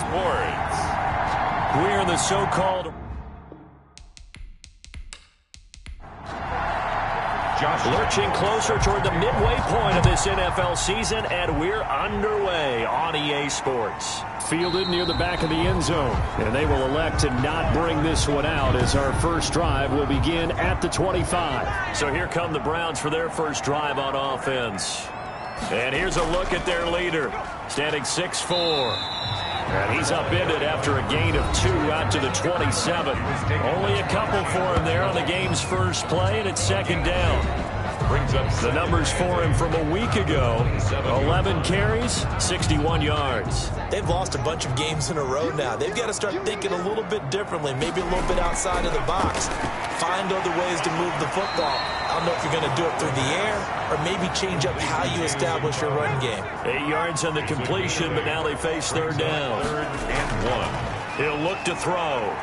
Sports. We're in the so-called lurching closer toward the midway point of this NFL season, and we're underway on EA Sports. Fielded near the back of the end zone, and they will elect to not bring this one out as our first drive will begin at the 25. So here come the Browns for their first drive on offense. And here's a look at their leader, standing 6'4". And he's upended after a gain of 2 out to the 27. Only a couple for him there on the game's first play, and it's second down. Brings up the numbers for him from a week ago. 11 carries, 61 yards. They've lost a bunch of games in a row now. They've got to start thinking a little bit differently, maybe a little bit outside of the box. Find other ways to move the football. I don't know if you're going to do it through the air or maybe change up how you establish your run game. 8 yards on the completion, but now they face third down. 3rd and 1. He'll look to throw.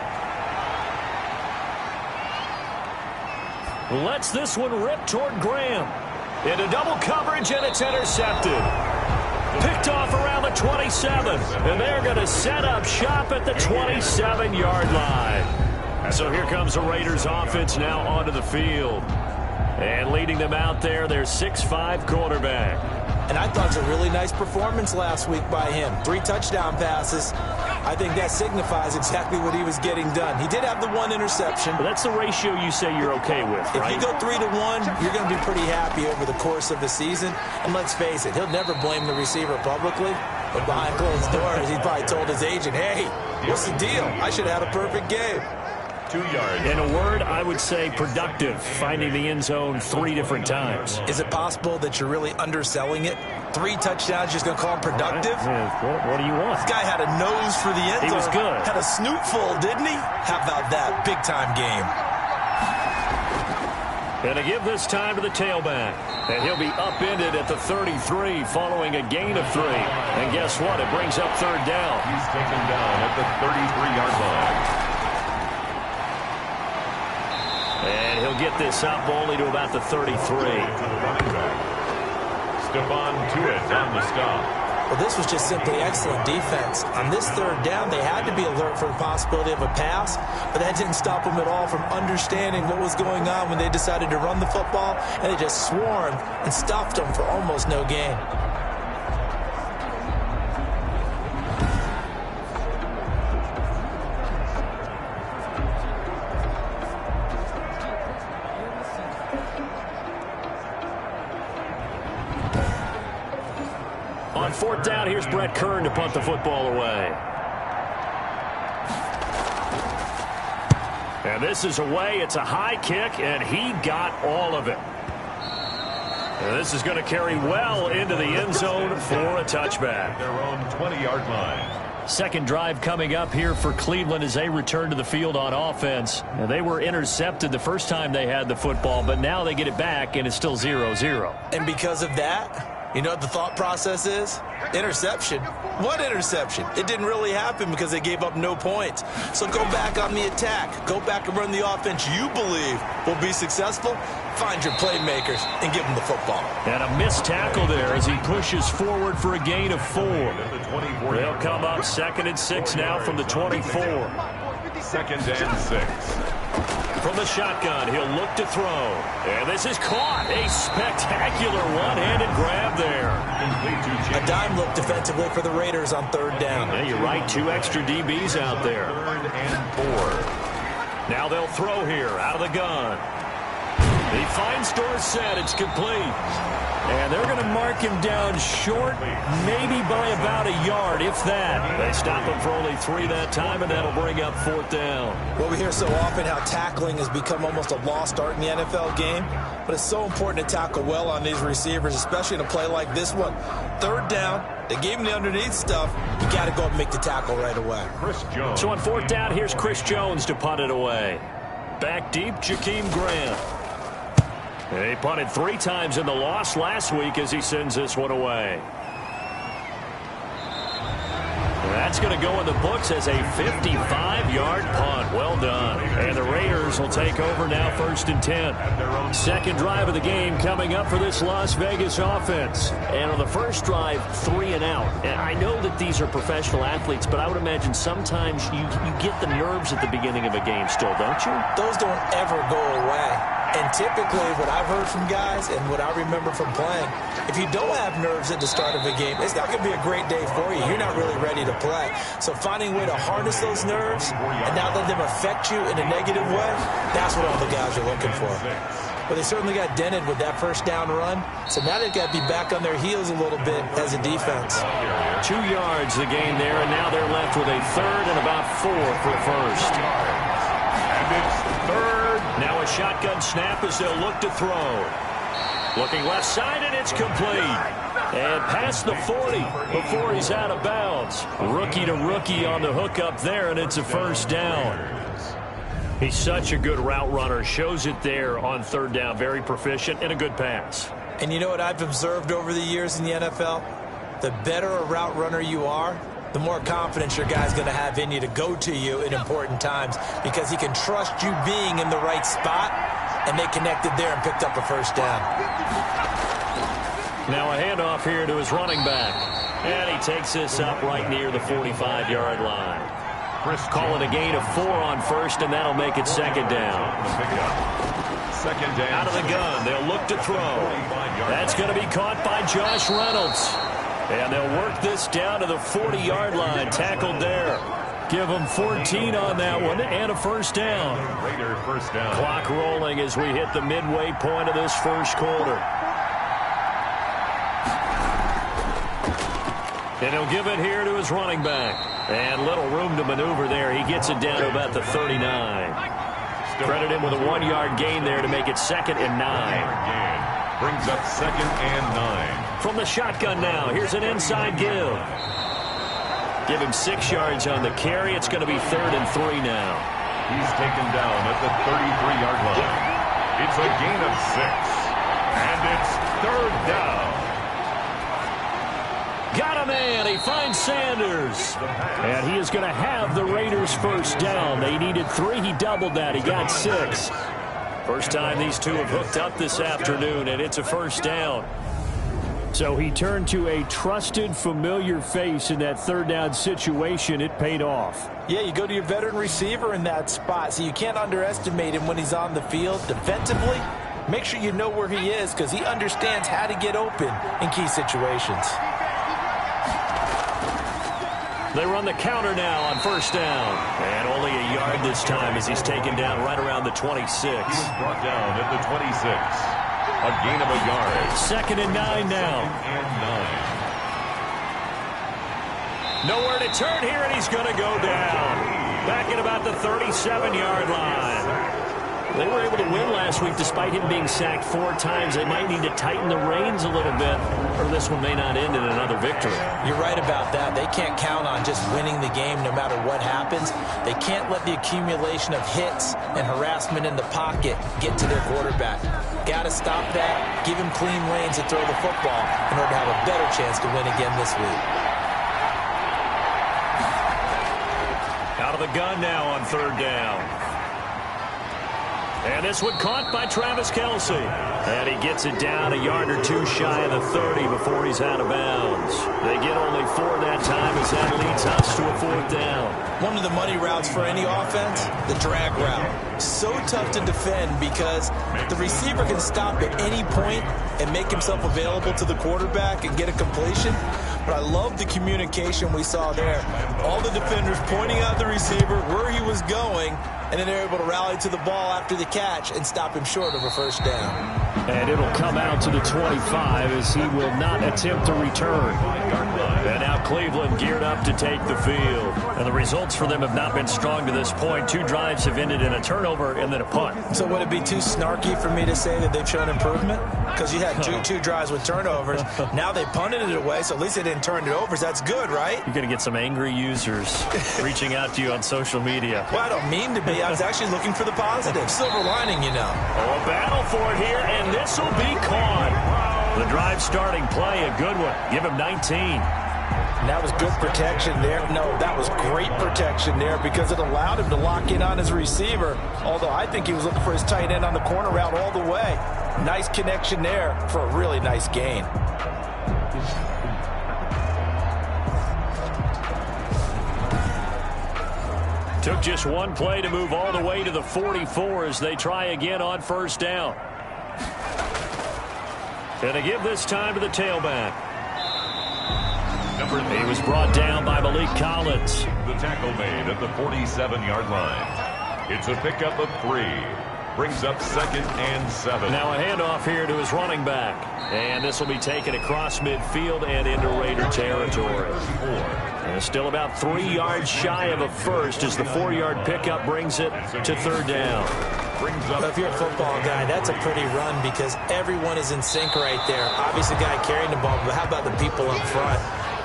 Lets this one rip toward Graham. Into double coverage, and it's intercepted. Picked off around the 27. And they're going to set up shop at the 27-yard line. So here comes the Raiders offense now onto the field. And leading them out there, their 6'5" quarterback. And I thought it was a really nice performance last week by him. 3 touchdown passes. I think that signifies exactly what he was getting done. He did have the 1 interception. But that's the ratio you say you're okay with, right? If you go 3 to 1, you're going to be pretty happy over the course of the season. And let's face it, he'll never blame the receiver publicly. But behind closed doors, he probably told his agent, hey, what's the deal? I should have had a perfect game. 2 yards. In a word, I would say productive, finding the end zone 3 different times. Is it possible that you're really underselling it? 3 touchdowns, just going to call him productive? What do you want? This guy had a nose for the end zone. He was good. Had a snootful, didn't he? How about that? Big-time game. And to give this time to the tailback. And he'll be upended at the 33 following a gain of 3. And guess what? It brings up third down. He's taken down at the 33-yard line. And he'll get this up only to about the 33. Stephon Tuitt on the stop. Well, this was just simply excellent defense. On this third down, they had to be alert for the possibility of a pass, but that didn't stop them at all from understanding what was going on when they decided to run the football, and they just swarmed and stuffed them for almost no gain. On fourth down, here's Brett Kern to punt the football away. And this is away. It's a high kick, and he got all of it. And this is going to carry well into the end zone for a touchback. Their own 20-yard line. Second drive coming up here for Cleveland as they return to the field on offense. And they were intercepted the first time they had the football, but now they get it back, and it's still 0-0. And because of that, you know what the thought process is? Interception. What interception? It didn't really happen because they gave up no points. So go back on the attack. Go back and run the offense you believe will be successful. Find your playmakers and give them the football. And a missed tackle there as he pushes forward for a gain of 4. They'll come up 2nd and 6 now from the 24. 2nd and 6. From the shotgun, he'll look to throw. And this is caught. A spectacular one-handed grab there. A dime look defensively for the Raiders on third down. Yeah, you're right. 2 extra DBs out there. 3rd and 4. Now they'll throw here out of the gun. He finds Dorsett. It's complete. And they're going to mark him down short, maybe by about a yard, if that. They stop him for only 3 that time, and that'll bring up 4th down. Well, we hear so often how tackling has become almost a lost art in the NFL game, but it's so important to tackle well on these receivers, especially in a play like this one. Third down, they gave him the underneath stuff. You got to go and make the tackle right away. Chris Jones. So on 4th down, here's Chris Jones to punt it away. Back deep, Jakeem Grant. He punted 3 times in the loss last week as he sends this one away. That that's going to go in the books as a 55-yard punt. Well done. And the Raiders will take over now, 1st and 10. Second drive of the game coming up for this Las Vegas offense. And on the first drive, 3 and out. And I know that these are professional athletes, but I would imagine sometimes you get the nerves at the beginning of a game still, don't you? Those don't ever go away. And typically what I've heard from guys and what I remember from playing, if you don't have nerves at the start of a game, it's not going to be a great day for you. You're not really ready to play. So finding a way to harness those nerves and not let them affect you in a negative way, that's what all the guys are looking for. But they certainly got dented with that first down run. So now they've got to be back on their heels a little bit as a defense. 2 yards the gain there, and now they're left with a third and about 4 for first. And it's third. Now a shotgun snap as they'll look to throw. Looking left side, and it's complete. And past the 40 before he's out of bounds. Rookie to rookie on the hook up there, and it's a first down. He's such a good route runner. Shows it there on third down. Very proficient and a good pass. And you know what I've observed over the years in the NFL? The better a route runner you are, the more confidence your guy's going to have in you to go to you in important times because he can trust you being in the right spot, and they connected there and picked up a first down. Now a handoff here to his running back. And he takes this up right near the 45-yard line. Call it a gain of 4 on first, and that'll make it second down. Second down. Out of the gun, they'll look to throw. That's going to be caught by Josh Reynolds. And they'll work this down to the 40-yard line. Tackled there. Give them 14 on that one and a first down. Raider first down. Clock rolling as we hit the midway point of this first quarter. And he'll give it here to his running back. And little room to maneuver there. He gets it down to about the 39. Credit him with a 1-yard gain there to make it 2nd and 9. Brings up 2nd and 9. From the shotgun now, here's an inside give. Give him 6 yards on the carry. It's going to be 3rd and 3 now. He's taken down at the 33-yard line. It's a gain of 6. And it's 3rd down. Got a man. He finds Sanders. And he is going to have the Raiders first down. They needed 3. He doubled that. He got 6. First time these two have hooked up this afternoon, and it's a first down. So he turned to a trusted, familiar face in that third down situation. It paid off. Yeah, you go to your veteran receiver in that spot, so you can't underestimate him when he's on the field. Defensively, make sure you know where he is because he understands how to get open in key situations. They run the counter now on first down. And only a yard this time as he's taken down right around the 26. He was brought down at the 26. A gain of a yard. 2nd and 9 now. And 9. Nowhere to turn here, and he's going to go down. Back at about the 37-yard line. They were able to win last week despite him being sacked 4 times. They might need to tighten the reins a little bit, or this one may not end in another victory. You're right about that. They can't count on just winning the game no matter what happens. They can't let the accumulation of hits and harassment in the pocket get to their quarterback. Got to stop that, give him clean lanes to throw the football in order to have a better chance to win again this week. Out of the gun now on third down. And this one caught by Travis Kelce. And he gets it down a yard or 2 shy of the 30 before he's out of bounds. They get only 4 that time as that leads us to a 4th down. One of the money routes for any offense, the drag route. So tough to defend because the receiver can stop at any point and make himself available to the quarterback and get a completion. But I love the communication we saw there. All the defenders pointing out the receiver, where he was going, and then they're able to rally to the ball after the catch and stop him short of a first down. And it'll come out to the 25 as he will not attempt to return. And now Cleveland geared up to take the field. And the results for them have not been strong to this point. 2 drives have ended in a turnover and then a punt. So would it be too snarky for me to say that they've shown improvement? Because you had two drives with turnovers. Now they punted it away, so at least they didn't turn it over. So that's good, right? You're going to get some angry users reaching out to you on social media. Well, I don't mean to be. I was actually looking for the positive. Silver lining, you know. Oh, a battle for it here, and this will be caught. The drive starting play, a good one. Give him 19. And that was good protection there. No, that was great protection there because it allowed him to lock in on his receiver, although I think he was looking for his tight end on the corner route all the way. Nice connection there for a really nice gain. Took just one play to move all the way to the 44 as they try again on first down. And to give this time to the tailback. He was brought down by Malik Collins. The tackle made at the 47-yard line. It's a pickup of 3. Brings up 2nd and 7. Now a handoff here to his running back. And this will be taken across midfield and into Raider territory. And still about 3 yards shy of a first as the 4-yard pickup brings it to 3rd down. Well, if you're a football guy, that's a pretty run because everyone is in sync right there. Obviously, the guy carrying the ball, but how about the people up front?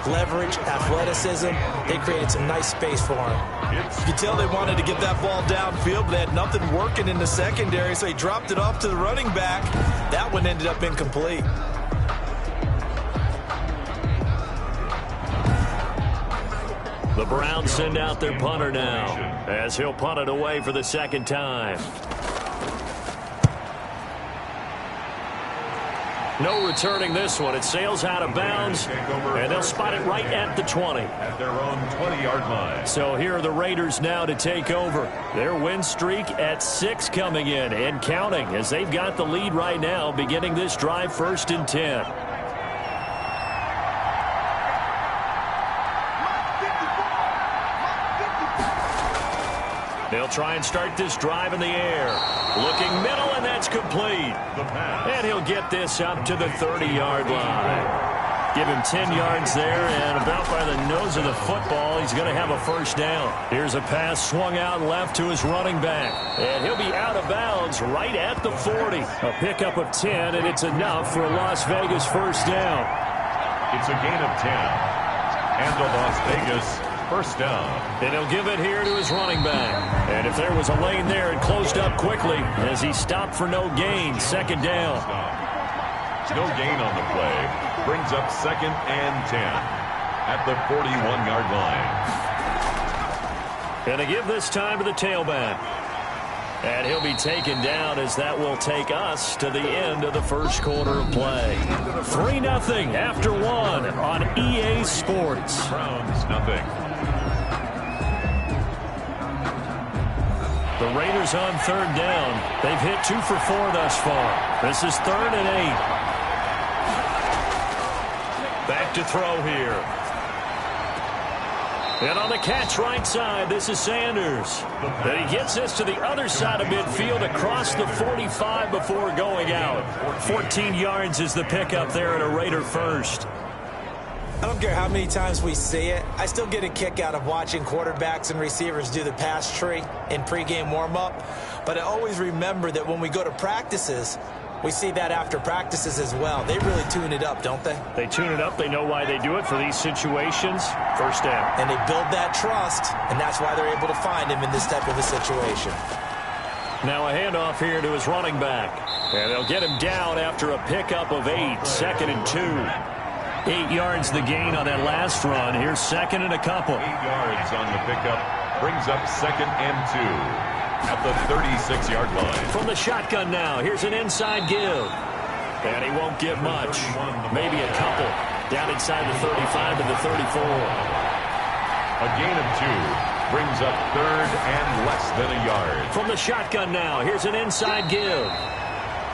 Leverage, athleticism, they created some nice space for him. You can tell they wanted to get that ball downfield, but they had nothing working in the secondary, so he dropped it off to the running back. That one ended up incomplete. The Browns send out their punter now as he'll punt it away for the 2nd time. No returning this one. It sails out of bounds, and they'll spot it right at the 20. At their own 20-yard line. So here are the Raiders now to take over. Their win streak at 6 coming in and counting as they've got the lead right now beginning this drive 1st and 10. They'll try and start this drive in the air. Looking middle, and that's complete. And he'll get this up to the 30-yard line. Give him 10 yards there, and about by the nose of the football, he's going to have a first down. Here's a pass swung out left to his running back. And he'll be out of bounds right at the 40. A pickup of 10, and it's enough for a Las Vegas first down. It's a gain of 10. And a Las Vegas first down. And he'll give it here to his running back. And if there was a lane there, it closed up quickly as he stopped for no gain. 2nd down. No gain on the play. Brings up 2nd and 10 at the 41-yard line. And to give this time to the tailback. And he'll be taken down as that will take us to the end of the first quarter of play. 3-0 after 1 on EA Sports. Browns nothing. The Raiders on 3rd down. They've hit 2 for 4 thus far. This is 3rd and 8. Back to throw here. And on the catch right side, this is Sanders. And he gets this to the other side of midfield across the 45 before going out. 14 yards is the pickup there at a Raider first. I don't care how many times we see it. I still get a kick out of watching quarterbacks and receivers do the pass tree in pregame warm-up. But I always remember that when we go to practices, we see that after practices as well. They really tune it up, don't they? They tune it up. They know why they do it for these situations. First down. And they build that trust, and that's why they're able to find him in this type of a situation. Now a handoff here to his running back. And they'll get him down after a pickup of 8. 2nd and 2. 8 yards the gain on that last run. Here's 2nd and a couple. 8 yards on the pickup. Brings up 2nd and 2. At the 36-yard line. From the shotgun now, here's an inside give. And he won't get much. Maybe a couple. Down inside the 35 to the 34. A gain of 2. Brings up 3rd and less than a yard. From the shotgun now, here's an inside give.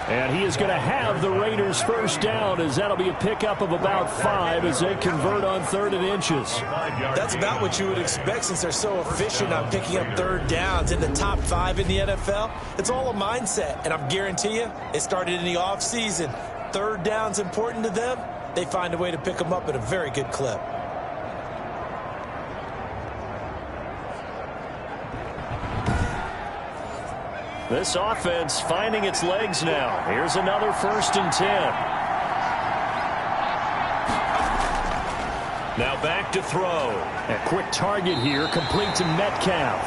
And he is going to have the Raiders first down as that'll be a pickup of about 5 as they convert on 3rd and inches. That's about what you would expect since they're so efficient on picking up 3rd downs in the top 5 in the NFL. It's all a mindset, and I guarantee you it started in the offseason. 3rd down's important to them. They find a way to pick them up at a very good clip. This offense finding its legs now. Here's another 1st and 10. Now back to throw. A quick target here, complete to Metcalf.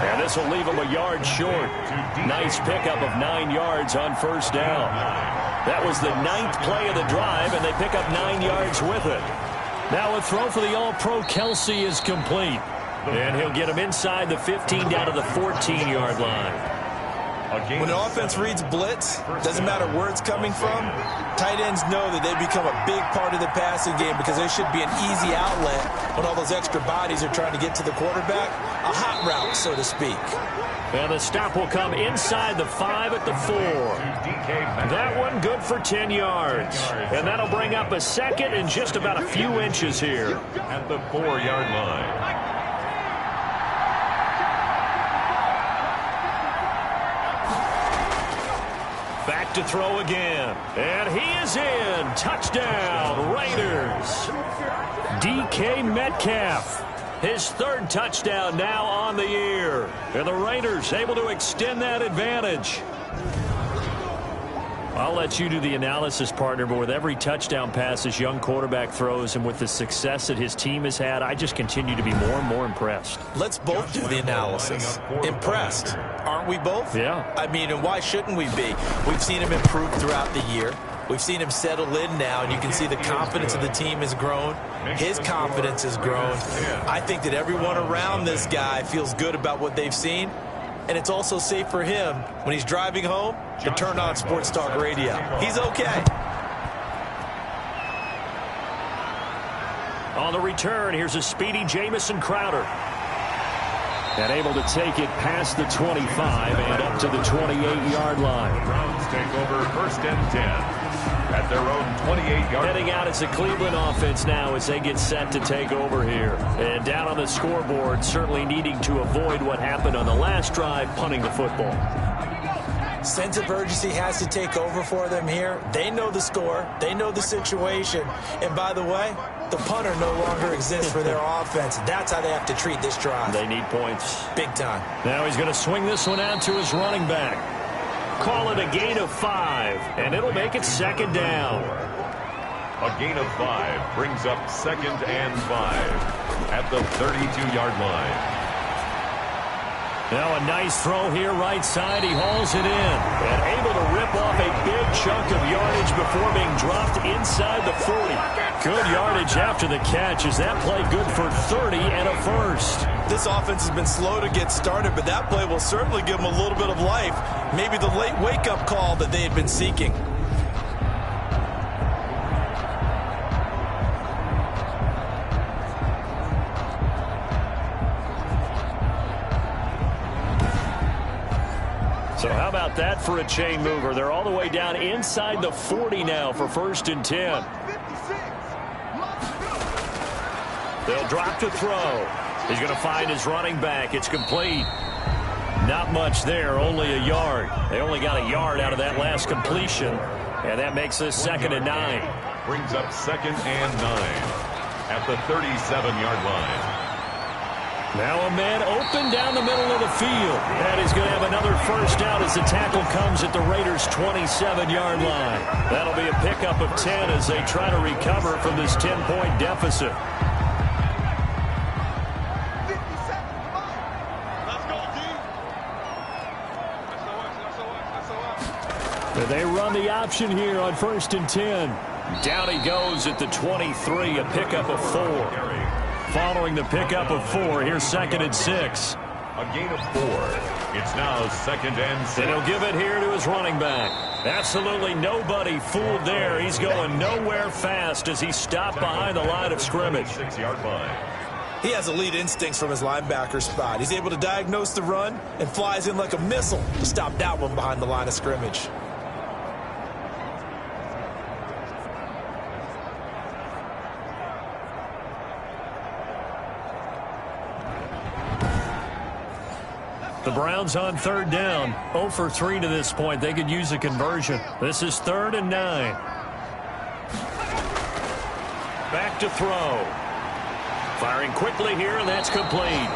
And this will leave him a yard short. Nice pickup of 9 yards on first down. That was the 9th play of the drive, and they pick up 9 yards with it. Now a throw for the All-Pro Kelsey is complete. And he'll get him inside the 15 down to the 14-yard line. When the offense reads blitz, doesn't matter where it's coming from, tight ends know that they become a big part of the passing game because there should be an easy outlet when all those extra bodies are trying to get to the quarterback. A hot route, so to speak. And the stop will come inside the 5 at the 4. That one good for 10 yards. And that'll bring up a second and just about a few inches here. At the 4-yard line. Back to throw again. And he is in. Touchdown, Raiders. DK Metcalf. His third touchdown now on the year. And the Raiders able to extend that advantage. I'll let you do the analysis, partner, but with every touchdown pass his young quarterback throws and with the success that his team has had, I just continue to be more and more impressed. Let's both do the analysis. Impressed. Aren't we both? Yeah. I mean, and why shouldn't we be? We've seen him improve throughout the year. We've seen him settle in now, and you can see the confidence of the team has grown. His confidence has grown. I think that everyone around this guy feels good about what they've seen. And it's also safe for him when he's driving home to turn on Sports Talk Radio. He's okay. On the return, here's a speedy Jamison Crowder. And able to take it past the 25 and up to the 28-yard line. Browns take over 1st and 10. At their own 28-yard. Heading out as the Cleveland offense now as they get set to take over here. And down on the scoreboard, certainly needing to avoid what happened on the last drive, punting the football. Sense of urgency has to take over for them here. They know the score. They know the situation. And by the way, the punter no longer exists for their offense. That's how they have to treat this drive. They need points. Big time. Now he's going to swing this one out to his running back. Call it a gain of 5, and it'll make it 2nd down. A gain of 5 brings up 2nd and 5 at the 32-yard line. Now a nice throw here right side. He hauls it in and able to rip off a big chunk of yardage before being dropped inside the 40. Good yardage after the catch. Is that play good for 30 and a first? This offense has been slow to get started, but that play will certainly give them a little bit of life. Maybe the late wake-up call that they had been seeking. So how about that for a chain mover? They're all the way down inside the 40 now for 1st and 10. They'll drop to throw. He's going to find his running back. It's complete. Not much there, only a yard. They only got a yard out of that last completion, and that makes this 2nd and 9. Brings up 2nd and 9 at the 37-yard line. Now a man open down the middle of the field. And he's going to have another first down as the tackle comes at the Raiders' 27-yard line. That'll be a pickup of 10 as they try to recover from this 10-point deficit. They run the option here on 1st and 10. Down he goes at the 23, a pickup of 4. Following the pickup of 4, here's 2nd and 6. A gain of 4. It's now 2nd and 6. And he'll give it here to his running back. Absolutely nobody fooled there. He's going nowhere fast as he stopped behind the line of scrimmage. 6-yard line. He has elite instincts from his linebacker spot. He's able to diagnose the run and flies in like a missile to stop that one behind the line of scrimmage. The Browns on 3rd down. 0 for 3 to this point. They could use a conversion. This is 3rd and 9. Back to throw. Firing quickly here, and that's complete.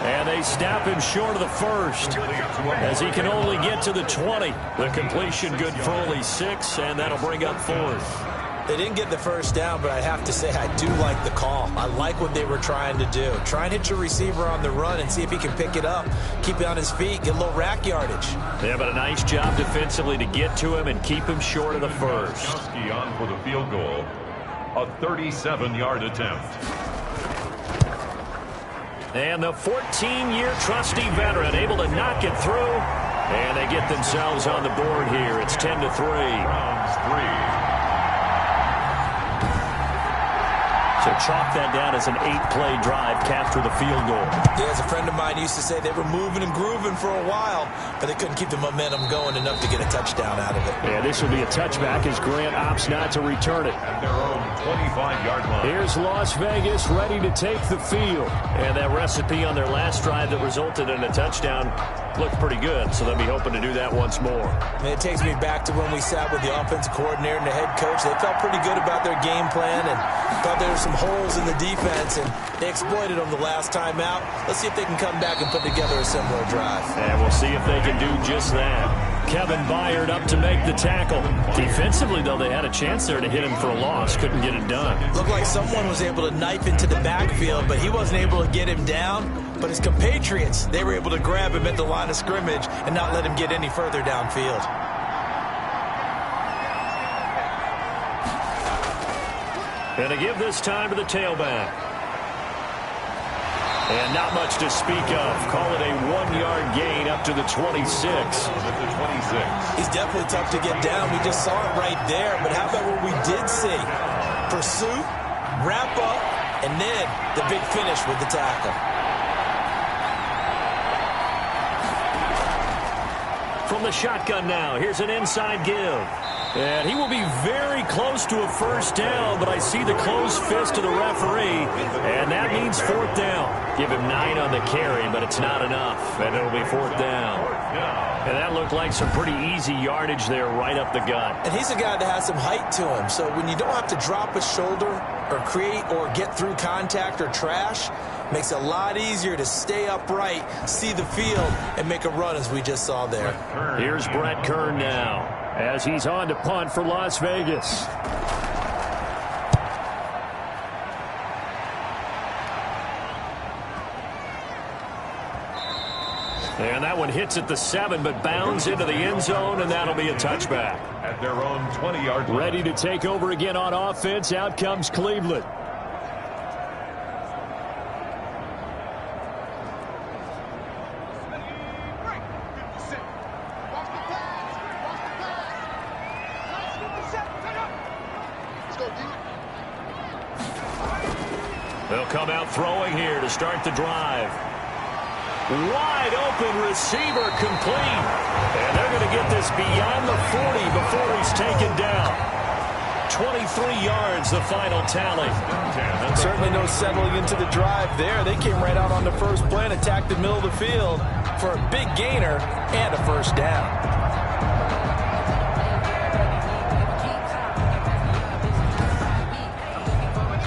And they snap him short of the first as he can only get to the 20. The completion good for only 6, and that'll bring up 4th. They didn't get the first down, but I have to say I do like the call. I like what they were trying to do. Try and hit your receiver on the run and see if he can pick it up, keep it on his feet, get a little rack yardage. Yeah, but a nice job defensively to get to him and keep him short of the first. Gronkowski on for the field goal. a 37-yard attempt. And the 14-year trusty veteran able to knock it through. And they get themselves on the board here. It's 10-3. Browns 3. So chalk that down as an 8-play drive, capture the field goal. Yeah, as a friend of mine used to say, they were moving and grooving for a while, but they couldn't keep the momentum going enough to get a touchdown out of it. Yeah, this will be a touchback as Grant opts not to return it. At their own 25-yard line. Here's Las Vegas ready to take the field. And that recipe on their last drive that resulted in a touchdown looked pretty good, so they'll be hoping to do that once more. And it takes me back to when we sat with the offensive coordinator and the head coach. They felt pretty good about their game plan and thought there were some holes in the defense, and they exploited them the last time out. Let's see if they can come back and put together a similar drive. And we'll see if they can do just that. Kevin Byard up to make the tackle. Defensively, though, they had a chance there to hit him for a loss. Couldn't get it done. Looked like someone was able to knife into the backfield, but he wasn't able to get him down. But his compatriots, they were able to grab him at the line of scrimmage and not let him get any further downfield. And to give this time to the tailback. And not much to speak of. Call it a 1-yard gain up to the 26. He's definitely tough to get down. We just saw it right there. But how about what we did see? Pursuit, wrap up, and then the big finish with the tackle. From the shotgun now, here's an inside give. And he will be very close to a first down, but I see the closed fist of the referee, and that means fourth down. Give him 9 on the carry, but it's not enough, and it'll be fourth down. And that looked like some pretty easy yardage there right up the gut. And he's a guy that has some height to him, so when you don't have to drop a shoulder or create or get through contact or trash, makes it a lot easier to stay upright, see the field, and make a run as we just saw there. Here's Brett Kern now as he's on to punt for Las Vegas. And that one hits at the 7, but bounds into the end zone, and that'll be a touchback. At their own 20-yard line. Ready to take over again on offense. Out comes Cleveland. They'll come out throwing here to start the drive. Wide open receiver complete. And they're going to get this beyond the 40 before he's taken down. 23 yards, the final tally. And certainly no settling into the drive there. They came right out on the first play and attacked the middle of the field for a big gainer and a first down.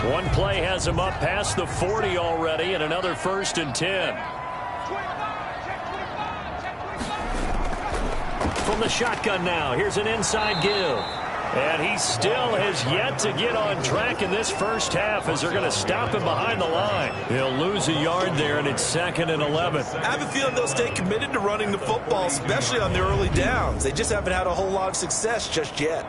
One play has him up past the 40 already, and another 1st and 10. From the shotgun now, here's an inside give. And he still has yet to get on track in this first half as they're going to stop him behind the line. He'll lose a yard there, and it's 2nd and 11. I have a feeling they'll stay committed to running the football, especially on their early downs. They just haven't had a whole lot of success just yet.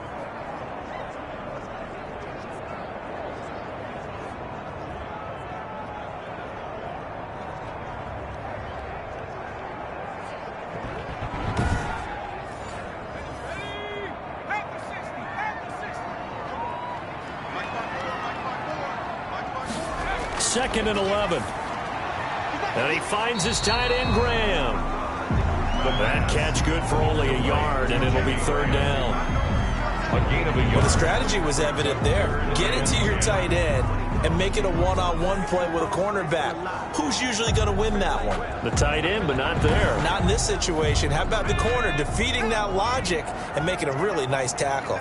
Second and 11. And he finds his tight end, Graham. That catch good for only a yard, and it'll be 3rd down. A gain of a yard. Well, the strategy was evident there. Get it to your tight end and make it a one-on-one play with a cornerback. Who's usually going to win that one? The tight end, but not there. Not in this situation. How about the corner defeating that logic and making a really nice tackle?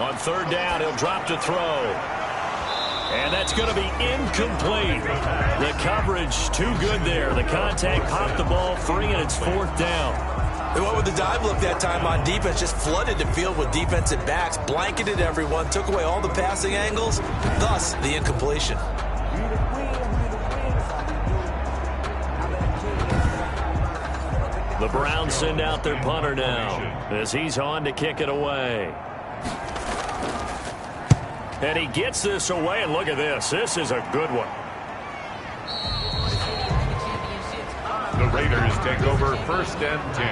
On 3rd down, he'll drop to throw. And that's going to be incomplete. The coverage too good there. The contact popped the ball free, and it's 4th down. They went with the dive look that time on defense, just flooded the field with defensive backs, blanketed everyone, took away all the passing angles, thus the incompletion. The Browns send out their punter now as he's on to kick it away. And he gets this away, and look at this. This is a good one. The Raiders take over 1st and 10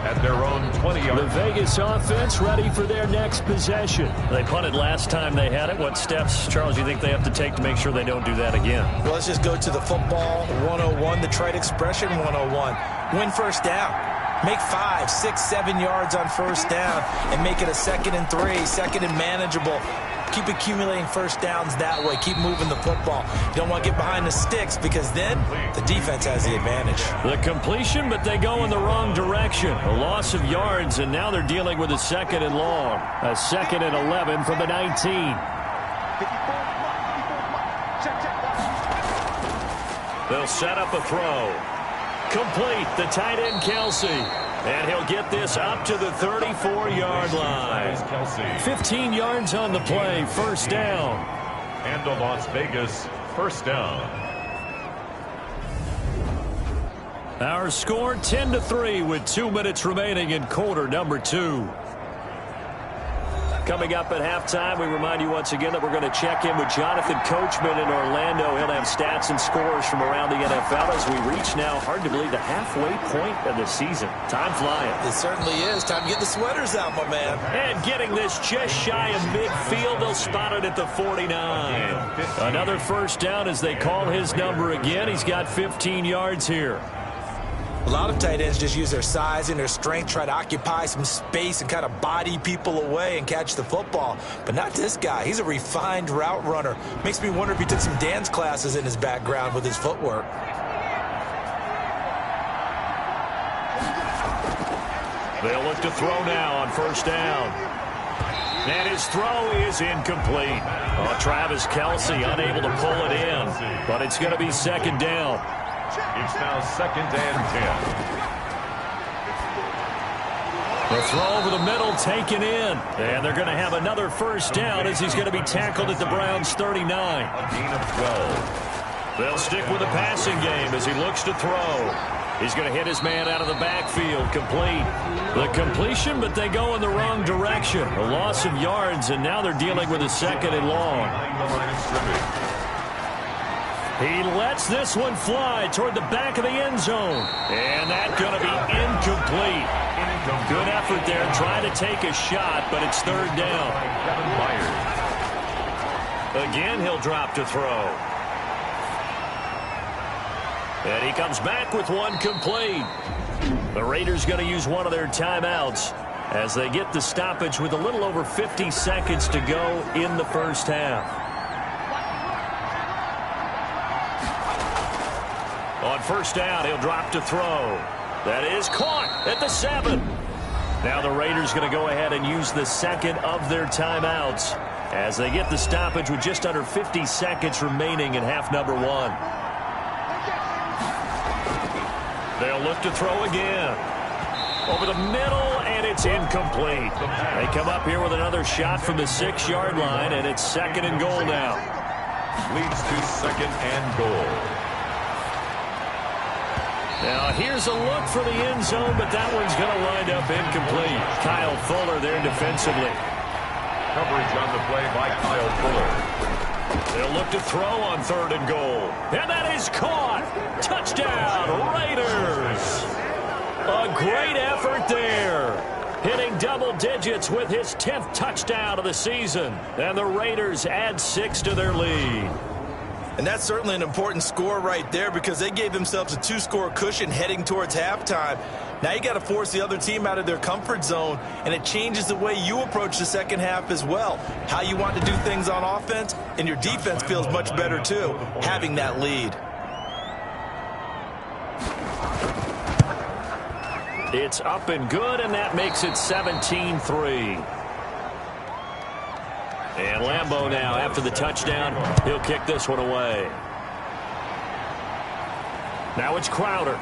at their own 20-yard. The Vegas offense ready for their next possession. They punted last time they had it. What steps, Charles, do you think they have to take to make sure they don't do that again? Well, let's just go to the football 101, the trade expression 101. Win first down. Make 5, 6, 7 yards on first down and make it a 2nd and 3, 2nd and manageable. Keep accumulating first downs that way. Keep moving the football. You don't want to get behind the sticks because then the defense has the advantage. The completion, but they go in the wrong direction. A loss of yards, and now they're dealing with a 2nd and long. A 2nd and 11 from the 19. They'll set up a throw. Complete. The tight end, Kelsey. And he'll get this up to the 34-yard line. 15 yards on the play. First down. And the Las Vegas first down. Our score 10-3 with 2 minutes remaining in quarter number 2. Coming up at halftime, we remind you once again that we're going to check in with Jonathan Coachman in Orlando. He'll have stats and scores from around the NFL as we reach now, hard to believe, the halfway point of the season. Time flying. It certainly is. Time to get the sweaters out, my man. And getting this just shy of midfield, they'll spot it at the 49. Another first down as they call his number again. He's got 15 yards here. A lot of tight ends just use their size and their strength, try to occupy some space and kind of body people away and catch the football. But not this guy. He's a refined route runner. Makes me wonder if he took some dance classes in his background with his footwork. They'll look to throw now on first down. And his throw is incomplete. Oh, Travis Kelce unable to pull it in. But it's going to be 2nd down. It's now 2nd and 10. The throw over the middle taken in. And they're going to have another first down as he's going to be tackled at the Browns' 39. A gain of 12. They'll stick with the passing game as he looks to throw. He's going to hit his man out of the backfield. Complete. The completion, but they go in the wrong direction. A loss of yards, and now they're dealing with a 2nd and long. He lets this one fly toward the back of the end zone. And that's going to be incomplete. Good effort there trying to take a shot, but it's 3rd down. Again, he'll drop to throw. And he comes back with one complete. The Raiders going to use one of their timeouts as they get the stoppage with a little over 50 seconds to go in the first half. On first down, he'll drop to throw. That is caught at the 7. Now the Raiders going to go ahead and use the 2nd of their timeouts as they get the stoppage with just under 50 seconds remaining in half number 1. They'll look to throw again. Over the middle, and it's incomplete. They come up here with another shot from the 6-yard line, and it's 2nd and goal now. Leads to 2nd and goal. Now, here's a look for the end zone, but that one's going to wind up incomplete. Kyle Fuller there defensively. Coverage on the play by Kyle Fuller. They'll look to throw on 3rd and goal. And that is caught. Touchdown, Raiders. A great effort there. Hitting double digits with his 10th touchdown of the season. And the Raiders add 6 to their lead. And that's certainly an important score right there because they gave themselves a 2-score cushion heading towards halftime. Now you got to force the other team out of their comfort zone, and it changes the way you approach the second half as well. How you want to do things on offense, and your defense feels much better too, having that lead. It's up and good, and that makes it 17-3. And Lambeau now, after the touchdown, he'll kick this one away. Now it's Crowder.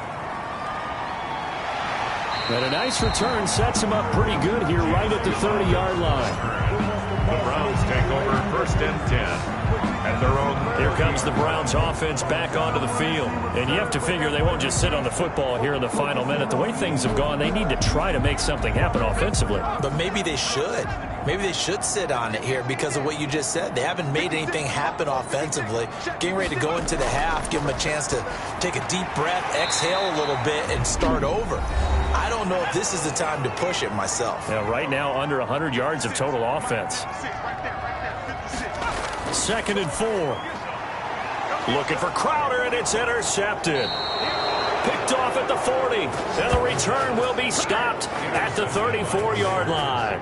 And a nice return sets him up pretty good here right at the 30-yard line. The Browns take over 1st and 10 at their own Here comes the Browns offense back onto the field. And you have to figure they won't just sit on the football here in the final minute. The way things have gone, they need to try to make something happen offensively. But maybe they should. Maybe they should sit on it here because of what you just said. They haven't made anything happen offensively. Getting ready to go into the half, give them a chance to take a deep breath, exhale a little bit, and start over. I don't know if this is the time to push it myself. Yeah, right now, under 100 yards of total offense. 2nd and 4. Looking for Crowder, and it's intercepted. Picked off at the 40, and the return will be stopped at the 34-yard line.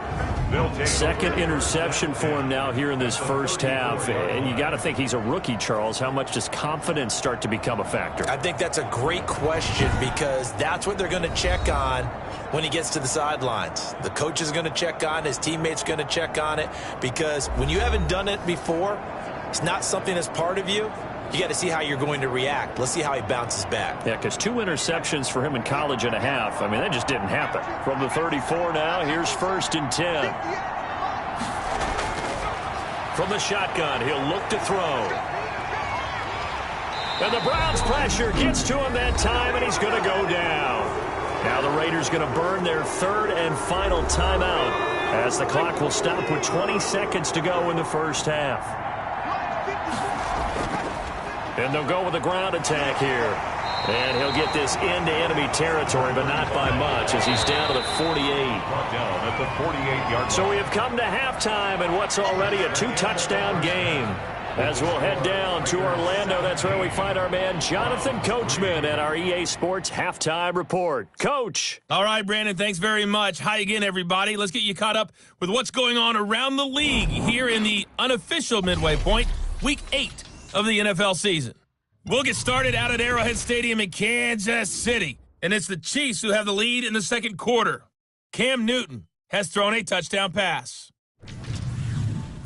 Second interception for him now here in this first half. And you got to think he's a rookie, Charles. How much does confidence start to become a factor? I think that's a great question because that's what they're going to check on when he gets to the sidelines. The coach is going to check on, his teammates going to check on it because when you haven't done it before, it's not something that's part of you. You got to see how you're going to react. Let's see how he bounces back. Yeah, because 2 interceptions for him in college and a half. I mean, that just didn't happen. From the 34 now, here's 1st and 10. From the shotgun, he'll look to throw. And the Browns pressure gets to him that time, and he's going to go down. Now the Raiders going to burn their 3rd and final timeout as the clock will stop with 20 seconds to go in the first half. And they'll go with a ground attack here. And he'll get this into enemy territory, but not by much as he's down to the 48. Down at the 48-yard. So we have come to halftime in what's already a 2-touchdown game. As we'll head down to Orlando, that's where we find our man Jonathan Coachman at our EA Sports Halftime Report. Coach. All right, Brandon, thanks very much. Hi again, everybody. Let's get you caught up with what's going on around the league here in the unofficial midway point, Week 8 of the NFL season. We'll get started out at Arrowhead Stadium in Kansas City, and it's the Chiefs who have the lead in the second quarter. Cam Newton has thrown a touchdown pass.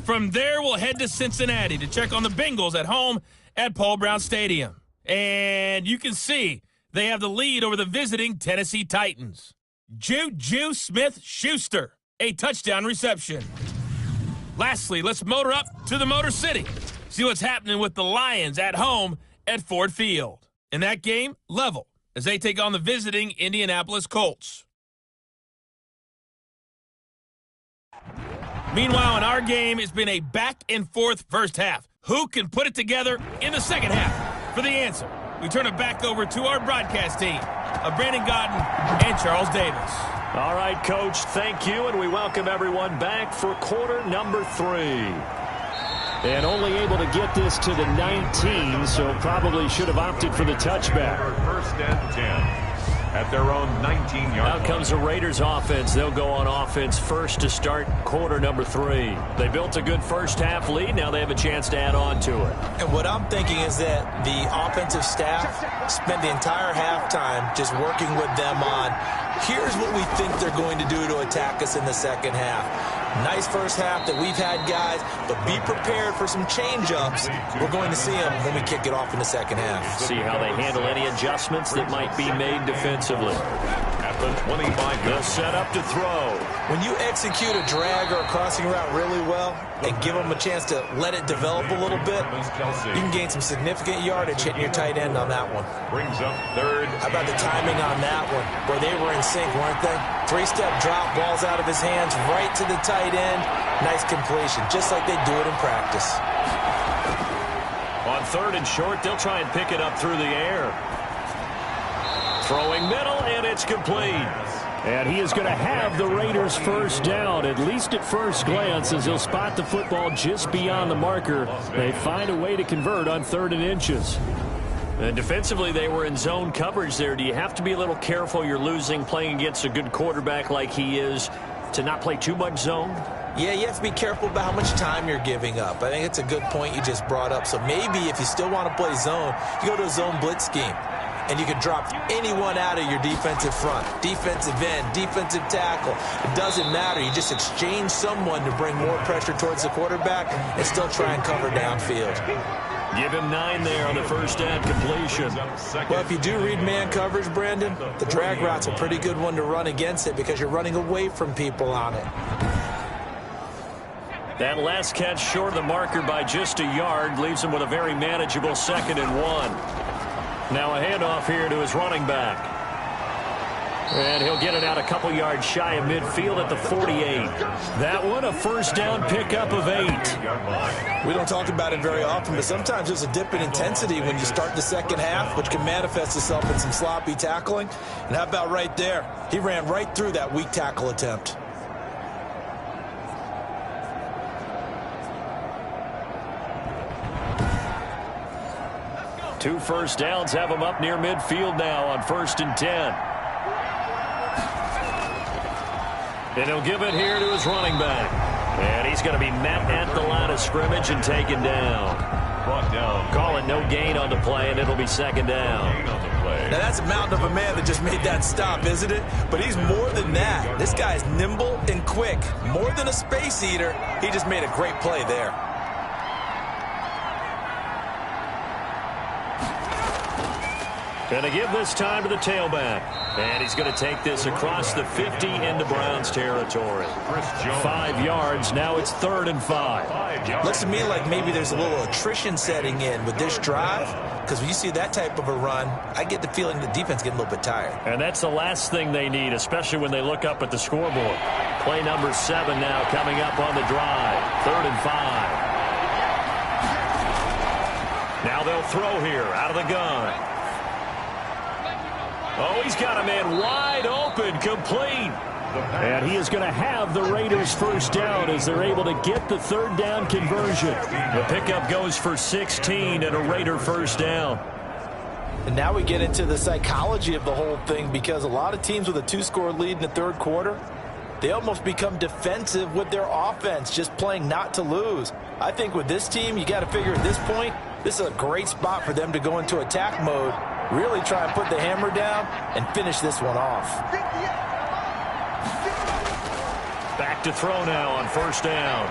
From there, we'll head to Cincinnati to check on the Bengals at home at Paul Brown Stadium. And you can see they have the lead over the visiting Tennessee Titans. Juju Smith-Schuster, a touchdown reception. Lastly, let's motor up to the Motor City. See what's happening with the Lions at home at Ford Field. In that game, level as they take on the visiting Indianapolis Colts. Meanwhile, in our game, it's been a back-and-forth first half. Who can put it together in the second half? For the answer, we turn it back over to our broadcast team of Brandon Gaudin and Charles Davis. All right, Coach, thank you, and we welcome everyone back for quarter number 3. And only able to get this to the 19, so probably should have opted for the touchback. 1st and 10 at their own 19-yard line. Out comes the Raiders offense. They'll go on offense first to start quarter number 3. They built a good first half lead. Now they have a chance to add on to it. And what I'm thinking is that the offensive staff spent the entire halftime just working with them on, here's what we think they're going to do to attack us in the second half. Nice first half that we've had, guys, but be prepared for some change-ups. We're going to see them when we kick it off in the second half. See how they handle any adjustments that might be made defensively. At the 25, they'll set up to throw. When you execute a drag or a crossing route really well and give them a chance to let it develop a little bit, you can gain some significant yardage hitting your tight end on that one. Brings up 3rd. How about the timing on that one, where they were in sync, weren't they? 3-step drop, balls out of his hands, right to the tight end. Nice completion, just like they do it in practice. On 3rd and short, they'll try and pick it up through the air. Throwing middle, and it's complete. And he is going to have the Raiders first down, at least at first glance, as he'll spot the football just beyond the marker. They find a way to convert on 3rd and inches. And defensively, they were in zone coverage there. Do you have to be a little careful? You're losing, playing against a good quarterback like he is, to not play too much zone? Yeah, you have to be careful about how much time you're giving up. I think it's a good point you just brought up. So maybe if you still want to play zone, you go to a zone blitz scheme. And you can drop anyone out of your defensive front, defensive end, defensive tackle. It doesn't matter. You just exchange someone to bring more pressure towards the quarterback and still try and cover downfield. Give him 9 there on the first down completion. Well, if you do read man coverage, Brandon, the drag route's a pretty good one to run against it because you're running away from people on it. That last catch short of the marker by just a yard leaves him with a very manageable 2nd and 1. Now a handoff here to his running back. And he'll get it out a couple yards shy of midfield at the 48. That one a first down pickup of 8. We don't talk about it very often, but sometimes there's a dip in intensity when you start the second half, which can manifest itself in some sloppy tackling. And how about right there? He ran right through that weak tackle attempt. Two first downs have him up near midfield now on 1st and 10. And he'll give it here to his running back. And he's going to be met at the line of scrimmage and taken down. Brought down. Call it no gain on the play, and it'll be 2nd down. Now that's a mountain of a man that just made that stop, isn't it? But he's more than that. This guy's nimble and quick. More than a space eater. He just made a great play there. Going to give this time to the tailback. And he's going to take this across the 50 into Browns territory. 5 yards. Now it's 3rd and 5. Looks to me like maybe there's a little attrition setting in with this drive. Because when you see that type of a run, I get the feeling the defense getting a little bit tired. And that's the last thing they need, especially when they look up at the scoreboard. Play number 7 now coming up on the drive. 3rd and 5. Now they'll throw here out of the gun. Oh, he's got a man wide open, complete. And he is going to have the Raiders first down as they're able to get the 3rd down conversion. The pickup goes for 16 and a Raider first down. And now we get into the psychology of the whole thing, because a lot of teams with a 2-score lead in the 3rd quarter, they almost become defensive with their offense, just playing not to lose. I think with this team, you got to figure at this point, this is a great spot for them to go into attack mode, really try and put the hammer down and finish this one off. Back to throw now on 1st down.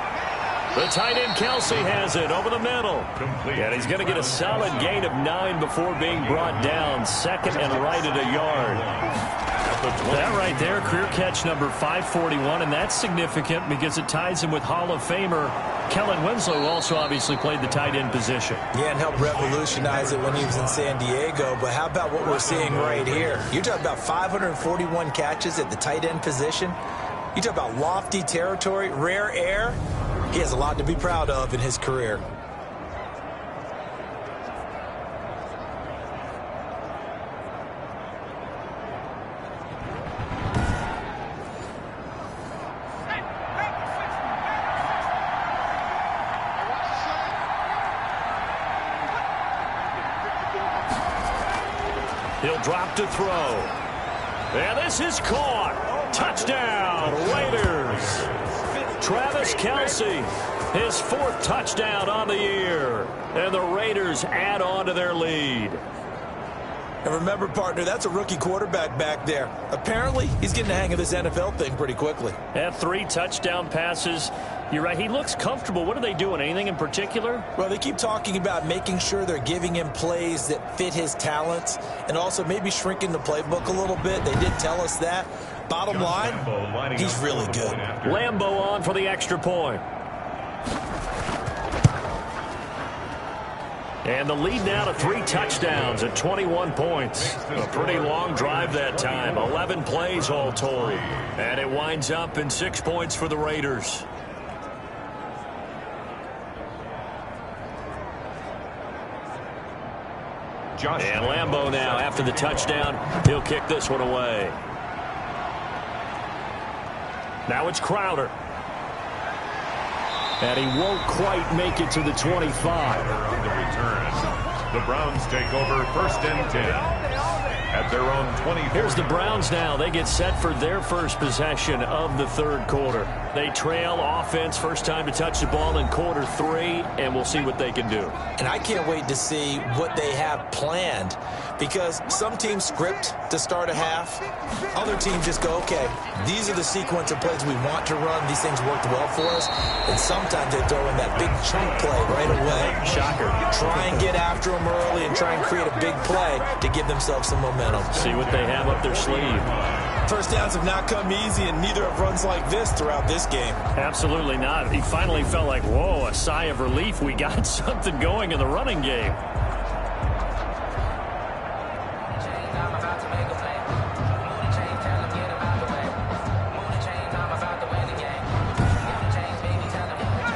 The tight end Kelsey has it over the middle. And he's going to get a solid gain of 9 before being brought down. 2nd and right at a yard. That right there, career catch number 541, and that's significant because it ties him with Hall of Famer Kellen Winslow, who also obviously played the tight end position. Yeah, and helped revolutionize it when he was in San Diego. But how about what we're seeing right here? You're talking about 541 catches at the tight end position. You talk about lofty territory, rare air. He has a lot to be proud of in his career. He'll drop to throw. And this is caught. Touchdown, Raiders. Travis Kelce, his 4th touchdown on the year. And the Raiders add on to their lead. And remember, partner, that's a rookie quarterback back there. Apparently, he's getting the hang of this NFL thing pretty quickly. Had 3 touchdown passes. You're right. He looks comfortable. What are they doing? Anything in particular? Well, they keep talking about making sure they're giving him plays that fit his talents and also maybe shrinking the playbook a little bit. They did tell us that. Bottom line, he's really good. Lambo on for the extra point. And the lead now to 3 touchdowns at 21 points. A pretty long drive that time. 11 plays all told. And it winds up in 6 points for the Raiders. And Lambo now, after the touchdown, he'll kick this one away. Now it's Crowder. And he won't quite make it to the 25. On the return, the Browns take over 1st and 10 at their own 20. Here's the Browns now. They get set for their first possession of the 3rd quarter. They trail offense, first time to touch the ball in quarter 3, and we'll see what they can do. And I can't wait to see what they have planned, because some teams script to start a half. Other teams just go, okay, these are the sequence of plays we want to run. These things worked well for us. And sometimes they throw in that big chunk play right away. Shocker. Try and get after them early and try and create a big play to give themselves some momentum. See what they have up their sleeve. First downs have not come easy, and neither have runs like this throughout this game. Absolutely not. He finally felt like, whoa, a sigh of relief. We got something going in the running game.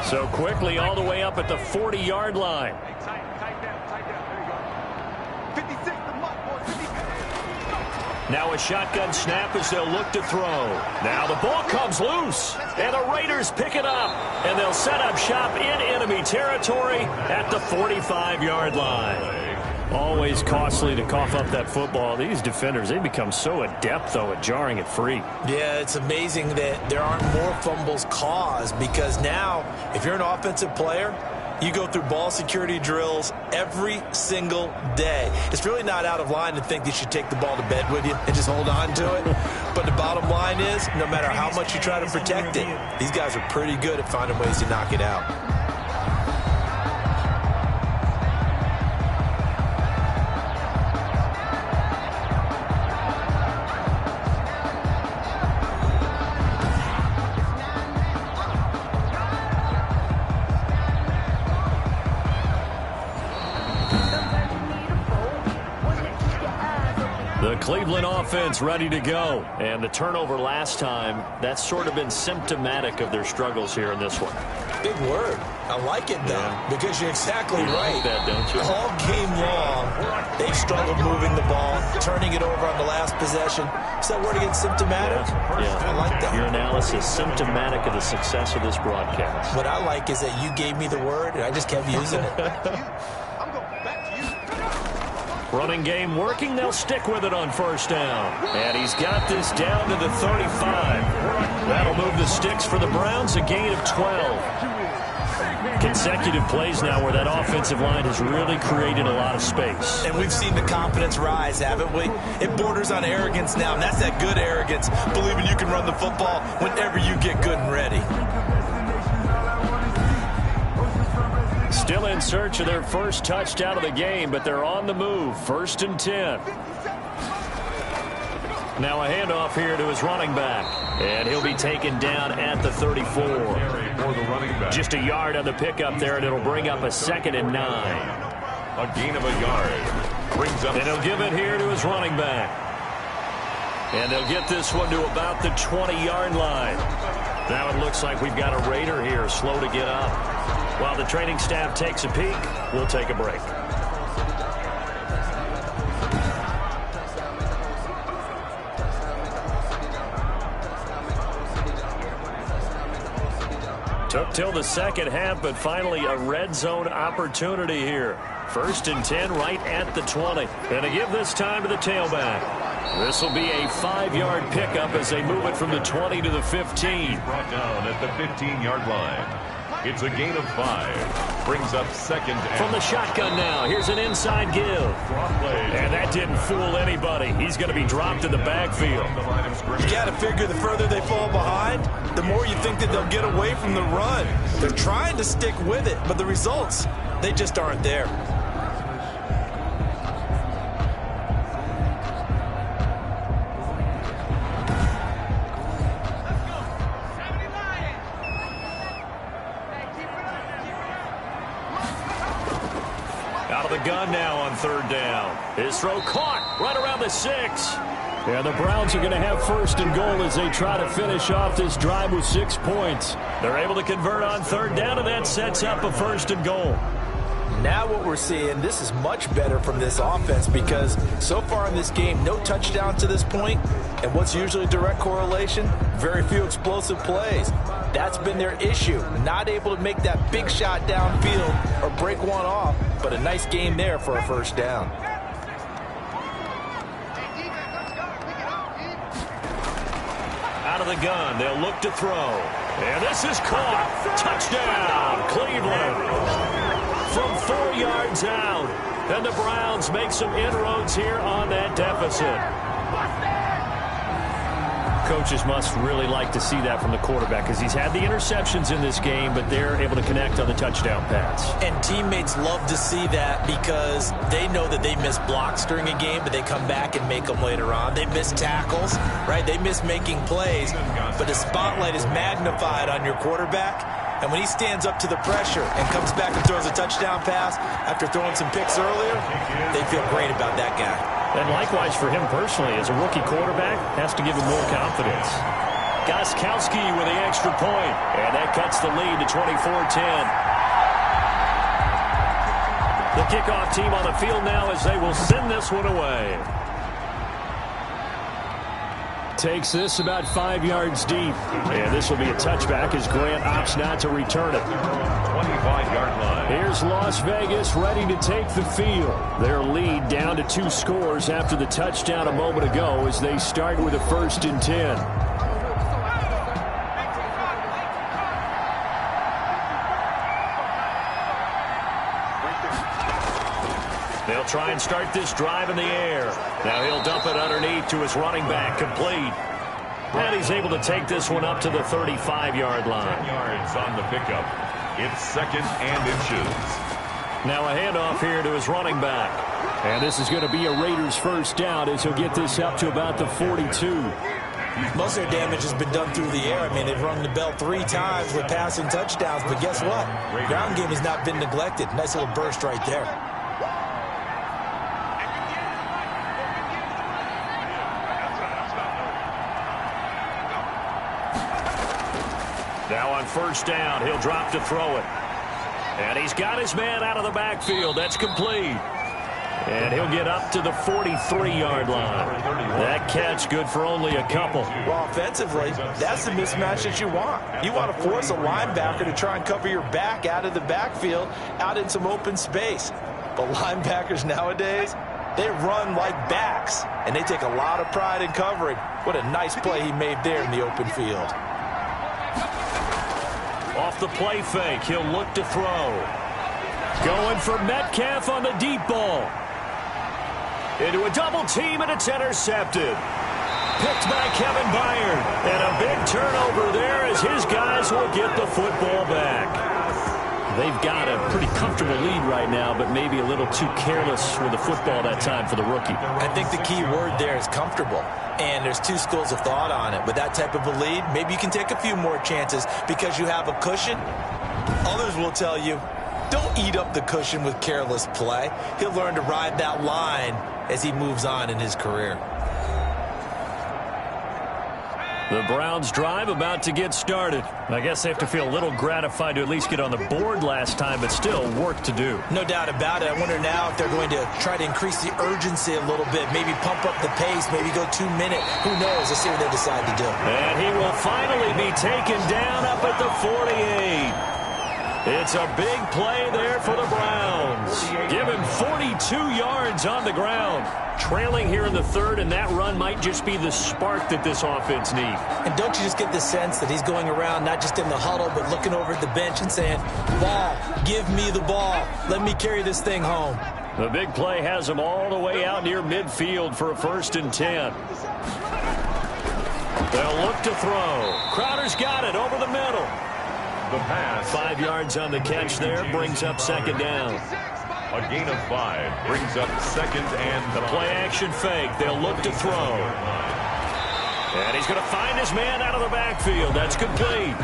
So quickly all the way up at the 40-yard line. Now a shotgun snap as they'll look to throw. Now the ball comes loose, and the Raiders pick it up, and they'll set up shop in enemy territory at the 45-yard line. Always costly to cough up that football. These defenders, they become so adept, though, at jarring it free. Yeah, it's amazing that there aren't more fumbles caused, because now, if you're an offensive player, you go through ball security drills every single day. It's really not out of line to think you should take the ball to bed with you and just hold on to it. But the bottom line is, no matter how much you try to protect it, these guys are pretty good at finding ways to knock it out. The Cleveland offense ready to go. And the turnover last time, that's sort of been symptomatic of their struggles here in this one. Big word. I like it, though, because you're exactly right. Like that, don't you? All game long, they've struggled moving the ball, turning it over on the last possession. Is that word again, symptomatic? Yeah. I like that. Your analysis, symptomatic of the success of this broadcast. What I like is that you gave me the word, and I just kept using it. Running game working. They'll stick with it on first down. And he's got this down to the 35. That'll move the sticks for the Browns, a gain of 12. Consecutive plays now where that offensive line has really created a lot of space. And we've seen the confidence rise, haven't we? It borders on arrogance now, and that's that good arrogance, believing you can run the football whenever you get good and ready. Still in search of their first touchdown of the game, but they're on the move. 1st and 10. Now a handoff here to his running back. And he'll be taken down at the 34. Just a yard on the pickup there, and it'll bring up a 2nd and 9. A gain of a yard. Brings up. And he'll give it here to his running back. And they'll get this one to about the 20-yard line. Now it looks like we've got a Raider here, slow to get up. While the training staff takes a peek, we'll take a break. Took till the second half, but finally a red zone opportunity here. 1st and 10 right at the 20. And to give this time to the tailback. This will be a 5-yard pickup as they move it from the 20 to the 15. Brought down at the 15-yard line. It's a gain of 5. Brings up 2nd and... From the shotgun now, here's an inside give. And that didn't fool anybody. He's going to be dropped in the backfield. You got to figure the further they fall behind, the more you think that they'll get away from the run. They're trying to stick with it, but the results, they just aren't there. Out of the gun now on 3rd down. His throw caught right around the 6. And the Browns are going to have 1st and goal as they try to finish off this drive with 6 points. They're able to convert on 3rd down, and that sets up a 1st and goal. Now what we're seeing, this is much better from this offense, because so far in this game, no touchdowns to this point, and what's usually a direct correlation? Very few explosive plays. That's been their issue, not able to make that big shot downfield or break one off, but a nice game there for a 1st down. Out of the gun, they'll look to throw. And this is caught. Touchdown, Cleveland. From 4 yards out. And the Browns make some inroads here on that deficit. Coaches must really like to see that from the quarterback because he's had the interceptions in this game, but they're able to connect on the touchdown pass. And teammates love to see that because they know that they miss blocks during a game, but they come back and make them later on. They miss tackles, right? They miss making plays, but the spotlight is magnified on your quarterback. And when he stands up to the pressure and comes back and throws a touchdown pass after throwing some picks earlier, they feel great about that guy. And likewise for him personally, as a rookie quarterback, has to give him more confidence. Gostkowski with the extra point, and that cuts the lead to 24-10. The kickoff team on the field now as they will send this one away. Takes this about 5 yards deep. And this will be a touchback as Grant opts not to return it. 25-yard line. Here's Las Vegas ready to take the field. Their lead down to 2 scores after the touchdown a moment ago as they start with a 1st and 10. They'll try and start this drive in the air. Now he'll dump it underneath to his running back, complete. And he's able to take this one up to the 35-yard line. 10 yards on the pickup. It's 2nd and inches. Now a handoff here to his running back. And this is going to be a Raiders 1st down as he'll get this up to about the 42. Most of their damage has been done through the air. I mean, they've rung the bell 3 times with passing touchdowns, but guess what? Ground game has not been neglected. Nice little burst right there. Now on 1st down, he'll drop to throw it. And he's got his man out of the backfield. That's complete. And he'll get up to the 43-yard line. That catch good for only a couple. Well, offensively, that's the mismatch that you want. You want to force a linebacker to try and cover your back out of the backfield, out in some open space. But linebackers nowadays, they run like backs, and they take a lot of pride in covering. What a nice play he made there in the open field. Off the play fake, he'll look to throw. Going for Metcalf on the deep ball. Into a double team, and it's intercepted. Picked by Kevin Byard. And a big turnover there as his guys will get the football back. They've got a pretty comfortable lead right now, but maybe a little too careless with the football that time for the rookie. I think the key word there is comfortable. And there's 2 schools of thought on it. With that type of a lead, maybe you can take a few more chances because you have a cushion. Others will tell you, don't eat up the cushion with careless play. He'll learn to ride that line as he moves on in his career. The Browns drive about to get started. I guess they have to feel a little gratified to at least get on the board last time, but still work to do. No doubt about it. I wonder now if they're going to try to increase the urgency a little bit, maybe pump up the pace, maybe go 2-minute. Who knows? Let's see what they decide to do. And he will finally be taken down up at the 48. It's a big play there for the Browns. Give him 42 yards on the ground. Trailing here in the 3rd, and that run might just be the spark that this offense needs. And don't you just get the sense that he's going around not just in the huddle, but looking over at the bench and saying, ball, give me the ball. Let me carry this thing home. The big play has him all the way out near midfield for a 1st and 10. They'll look to throw. Crowder's got it over the middle. The pass. 5 yards on the catch there, brings up 2nd down. A gain of 5 brings up 2nd and The play action fake. They'll look to throw. And he's going to find his man out of the backfield. That's complete.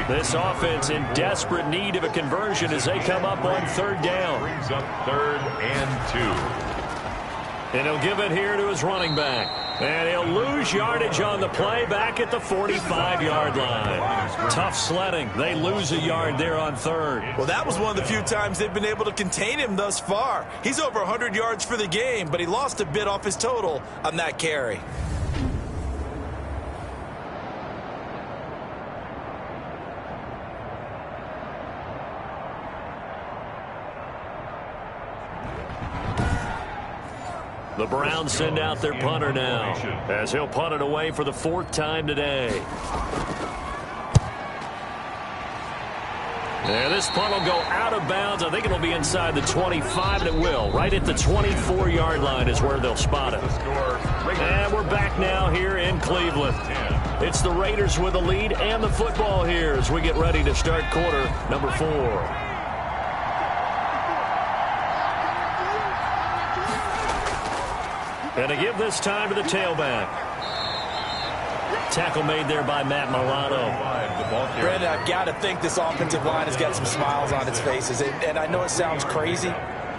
This offense in desperate need of a conversion as they come up on 3rd down. Brings up 3rd and 2. And he'll give it here to his running back. And he'll lose yardage on the play back at the 45-yard line. Tough sledding. They lose a yard there on 3rd. Well, that was one of the few times they've been able to contain him thus far. He's over 100 yards for the game, but he lost a bit off his total on that carry. The Browns send out their punter now as he'll punt it away for the 4th time today. And this punt will go out of bounds. I think it'll be inside the 25, and it will. Right at the 24-yard line is where they'll spot it. And we're back now here in Cleveland. It's the Raiders with the lead and the football here as we get ready to start quarter number 4. And to give this time to the tailback. Tackle made there by Matt Milano. Brandon, I've got to think this offensive line has got some smiles on its faces. And I know it sounds crazy,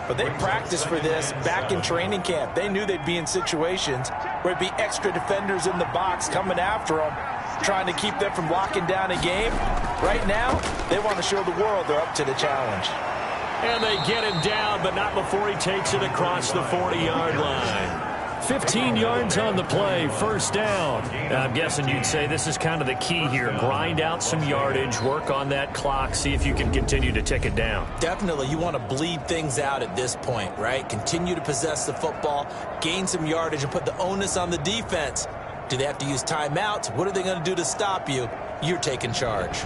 but they practiced for this back in training camp. They knew they'd be in situations where it'd be extra defenders in the box coming after them, trying to keep them from locking down a game. Right now, they want to show the world they're up to the challenge. And they get him down, but not before he takes it across the 40-yard line. 15 yards on the play, first down. I'm guessing you'd say this is kind of the key here. Grind out some yardage, work on that clock, see if you can continue to tick it down. Definitely, you want to bleed things out at this point, right? Continue to possess the football, gain some yardage, and put the onus on the defense. Do they have to use timeouts? What are they going to do to stop you? You're taking charge.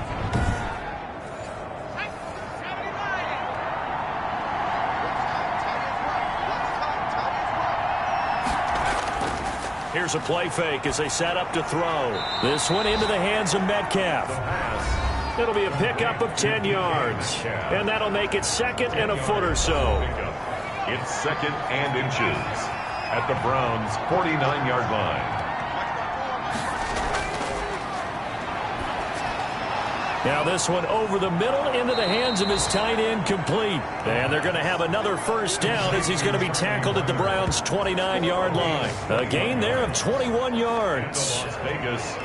Here's a play fake as they set up to throw. This one into the hands of Metcalf. It'll be a pickup of 10 yards. And that'll make it second and a foot or so. It's second and inches at the Browns' 49-yard line. Now this one over the middle into the hands of his tight end, complete. And they're going to have another first down as he's going to be tackled at the Browns' 29-yard line. A gain there of 21 yards.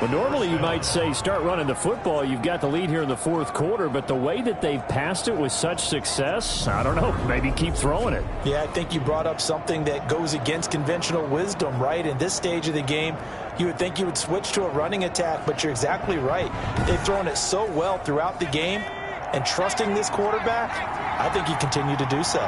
Well, normally you might say start running the football. You've got the lead here in the fourth quarter, but the way that they've passed it with such success, I don't know, maybe keep throwing it. Yeah, I think you brought up something that goes against conventional wisdom, right? In this stage of the game, you would think you would switch to a running attack, but you're exactly right. They've thrown it so well throughout the game, and trusting this quarterback, I think he continued to do so.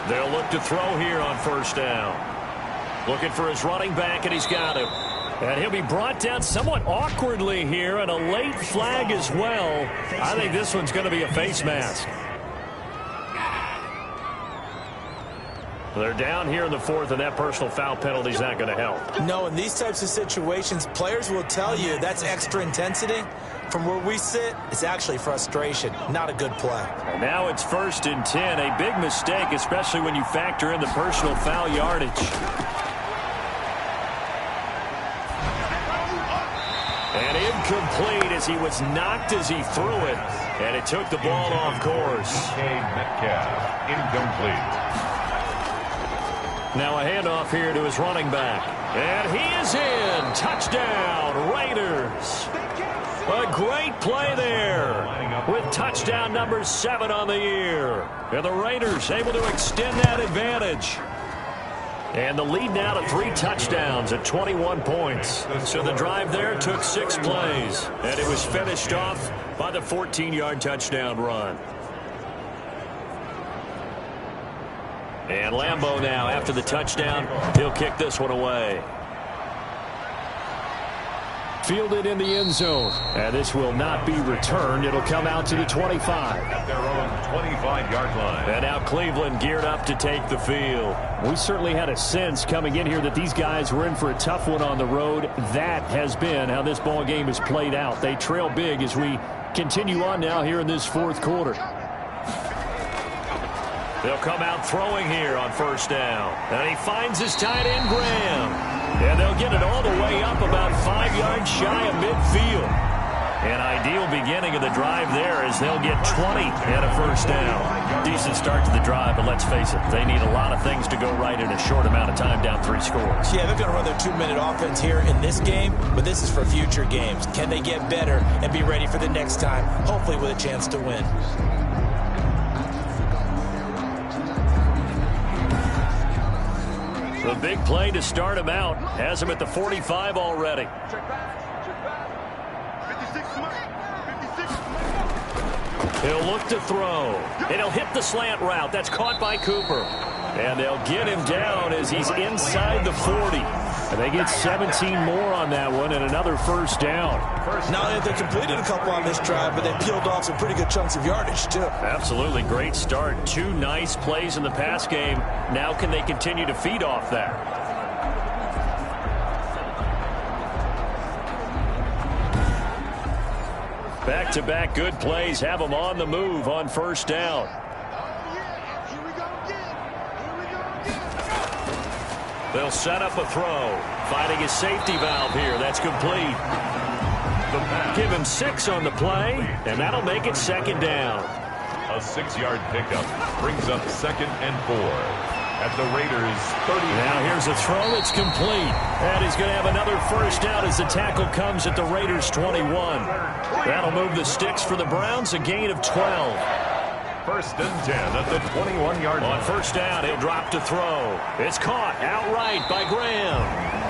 They'll look to throw here on first down. Looking for his running back, and he's got him. And he'll be brought down somewhat awkwardly here, and a late flag as well. I think this one's going to be a face mask. They're down here in the fourth, and that personal foul penalty is not going to help. No, in these types of situations, players will tell you that's extra intensity. From where we sit, it's actually frustration, not a good play. And now it's 1st and 10, a big mistake, especially when you factor in the personal foul yardage. And incomplete as he was knocked as he threw it. And it took the ball off course. Metcalf, incomplete. Now a handoff here to his running back. And he is in. Touchdown, Raiders. A great play there with touchdown number 7 on the year. And the Raiders able to extend that advantage. And the lead now to 3 touchdowns at 21 points. So the drive there took 6 plays. And it was finished off by the 14-yard touchdown run. And Lambeau now, after the touchdown, he'll kick this one away. Fielded in the end zone. And this will not be returned. It'll come out to the 25. At their own 25-yard line. And now Cleveland geared up to take the field. We certainly had a sense coming in here that these guys were in for a tough one on the road. That has been how this ball game has played out. They trail big as we continue on now here in this fourth quarter. They'll come out throwing here on first down. And he finds his tight end, Graham. And they'll get it all the way up about 5 yards shy of midfield. An ideal beginning of the drive there as they'll get 20 and a first down. Decent start to the drive, but let's face it, they need a lot of things to go right in a short amount of time, down 3 scores. Yeah, they're going to run their 2-minute offense here in this game, but this is for future games. Can they get better and be ready for the next time, hopefully with a chance to win? The big play to start him out. Has him at the 45 already. He'll look to throw. And he'll hit the slant route. That's caught by Cooper. And they'll get him down as he's inside the 40. And they get 17 more on that one and another first down. Not only have they completed a couple on this drive, but they peeled off some pretty good chunks of yardage, too. Absolutely great start. 2 nice plays in the pass game. Now can they continue to feed off that? Back-to-back good plays have them on the move on first down. They'll set up a throw. Finding his safety valve here. That's complete. Give him 6 on the play, and that'll make it second down. A 6-yard pickup brings up 2nd and 4 at the Raiders' 30. Now here's a throw that's complete. And he's going to have another first down as the tackle comes at the Raiders' 21. That'll move the sticks for the Browns, a gain of 12. 1st and 10 at the 21-yard line. On first down, he'll drop to throw. It's caught outright by Graham.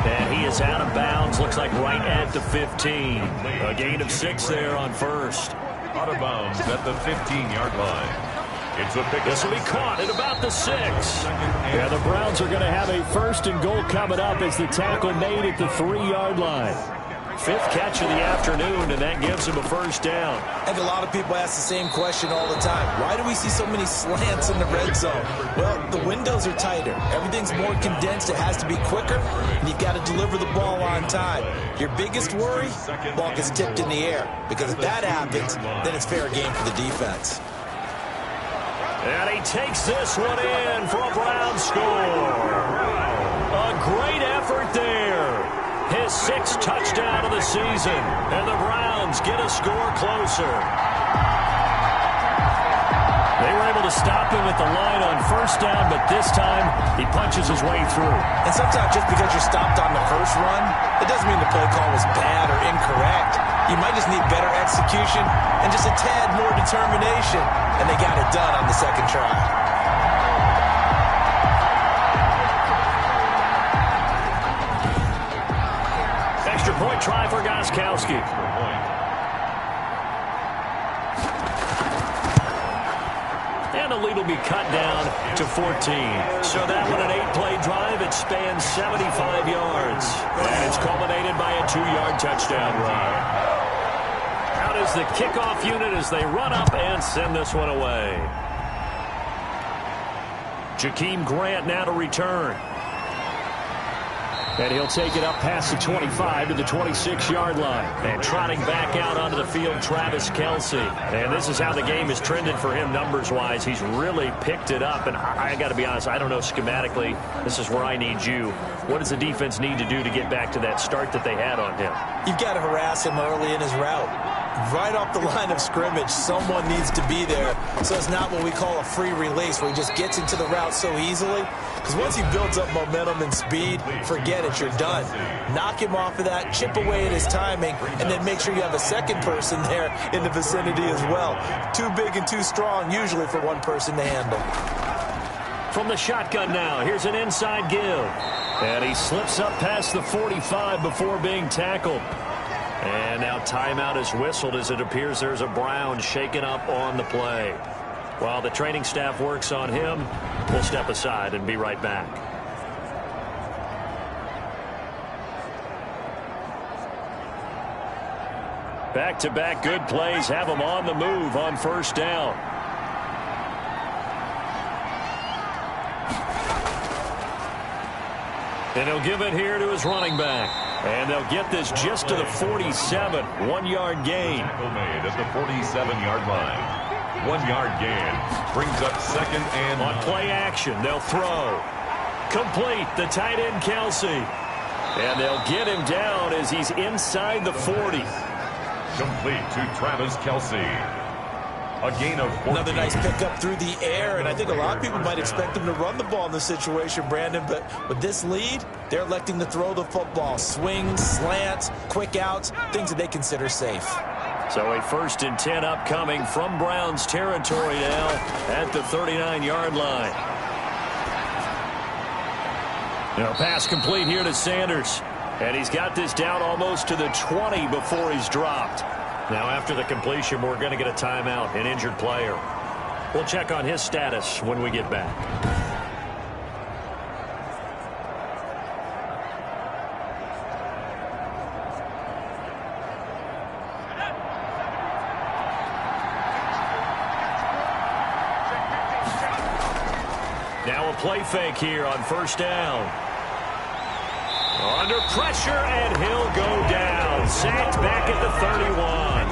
And he is out of bounds, looks like right at the 15. A gain of 6 there on first. Out of bounds at the 15-yard line. It's a pick. This will be caught at about the 6. Yeah, the Browns are going to have a 1st and goal coming up as the tackle made at the 3-yard line. 5th catch of the afternoon, and that gives him a first down. I think a lot of people ask the same question all the time. Why do we see so many slants in the red zone? Well, the windows are tighter. Everything's more condensed. It has to be quicker, and you've got to deliver the ball on time. Your biggest worry, ball gets tipped in the air. Because if that happens, then it's fair game for the defense. And he takes this one in for a Browns score. A great effort there. His 6th touchdown of the season. And the Browns get a score closer. They were able to stop him at the line on first down, but this time he punches his way through. And sometimes just because you're stopped on the first run, it doesn't mean the play call was bad or incorrect. You might just need better execution and just a tad more determination. And they got it done on the 2nd try. Extra point try for Gostkowski. And the lead will be cut down to 14. So that one, an 8-play drive. It spans 75 yards. And it's culminated by a 2-yard touchdown run. Out is the kickoff unit as they run up and send this one away. Jakeem Grant now to return. And he'll take it up past the 25 to the 26-yard line. And trotting back out onto the field, Travis Kelce. And this is how the game is trending for him numbers-wise. He's really picked it up. And I got to be honest, I don't know schematically. This is where I need you. What does the defense need to do to get back to that start that they had on him? You've got to harass him early in his route. Right off the line of scrimmage, someone needs to be there. So it's not what we call a free release where he just gets into the route so easily. Because once he builds up momentum and speed, forget it, you're done. Knock him off of that, chip away at his timing, and then make sure you have a second person there in the vicinity as well. Too big and too strong usually for one person to handle. From the shotgun now, here's an inside give. And he slips up past the 45 before being tackled. And now timeout is whistled as it appears there's a Brown shaken up on the play. While the training staff works on him, we'll step aside and be right back. Back-to-back good plays have him on the move on first down. And he'll give it here to his running back. And they'll get this just to the 47. 1-yard gain. Tackle made at the 47-yard line. 1-yard gain brings up 2nd and on play action. They'll throw. Complete. The tight end, Kelce. And they'll get him down as he's inside the 40. Complete to Travis Kelce. A gain of 14. Another nice pickup through the air, and I think a lot of people might expect them to run the ball in this situation, Brandon, but with this lead, they're electing to throw the football. Swings, slants, quick outs, things that they consider safe. So a 1st and 10 upcoming from Browns territory now at the 39-yard line. Now pass complete here to Sanders, and he's got this down almost to the 20 before he's dropped. Now, after the completion, we're going to get a timeout, an injured player. We'll check on his status when we get back. Now a play fake here on first down. Under pressure, and he'll go down. Sacked back at the 31.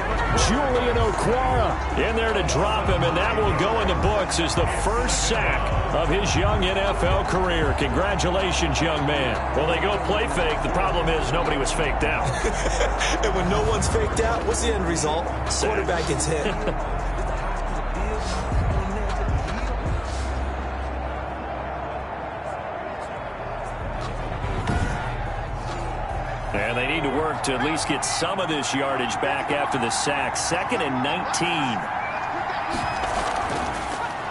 Julian Okwara in there to drop him, and that will go in the books as the first sack of his young NFL career. Congratulations, young man. Well, they go play fake. The problem is nobody was faked out. And when no one's faked out, what's the end result? Quarterback gets hit. And they need to work to at least get some of this yardage back after the sack. 2nd and 19.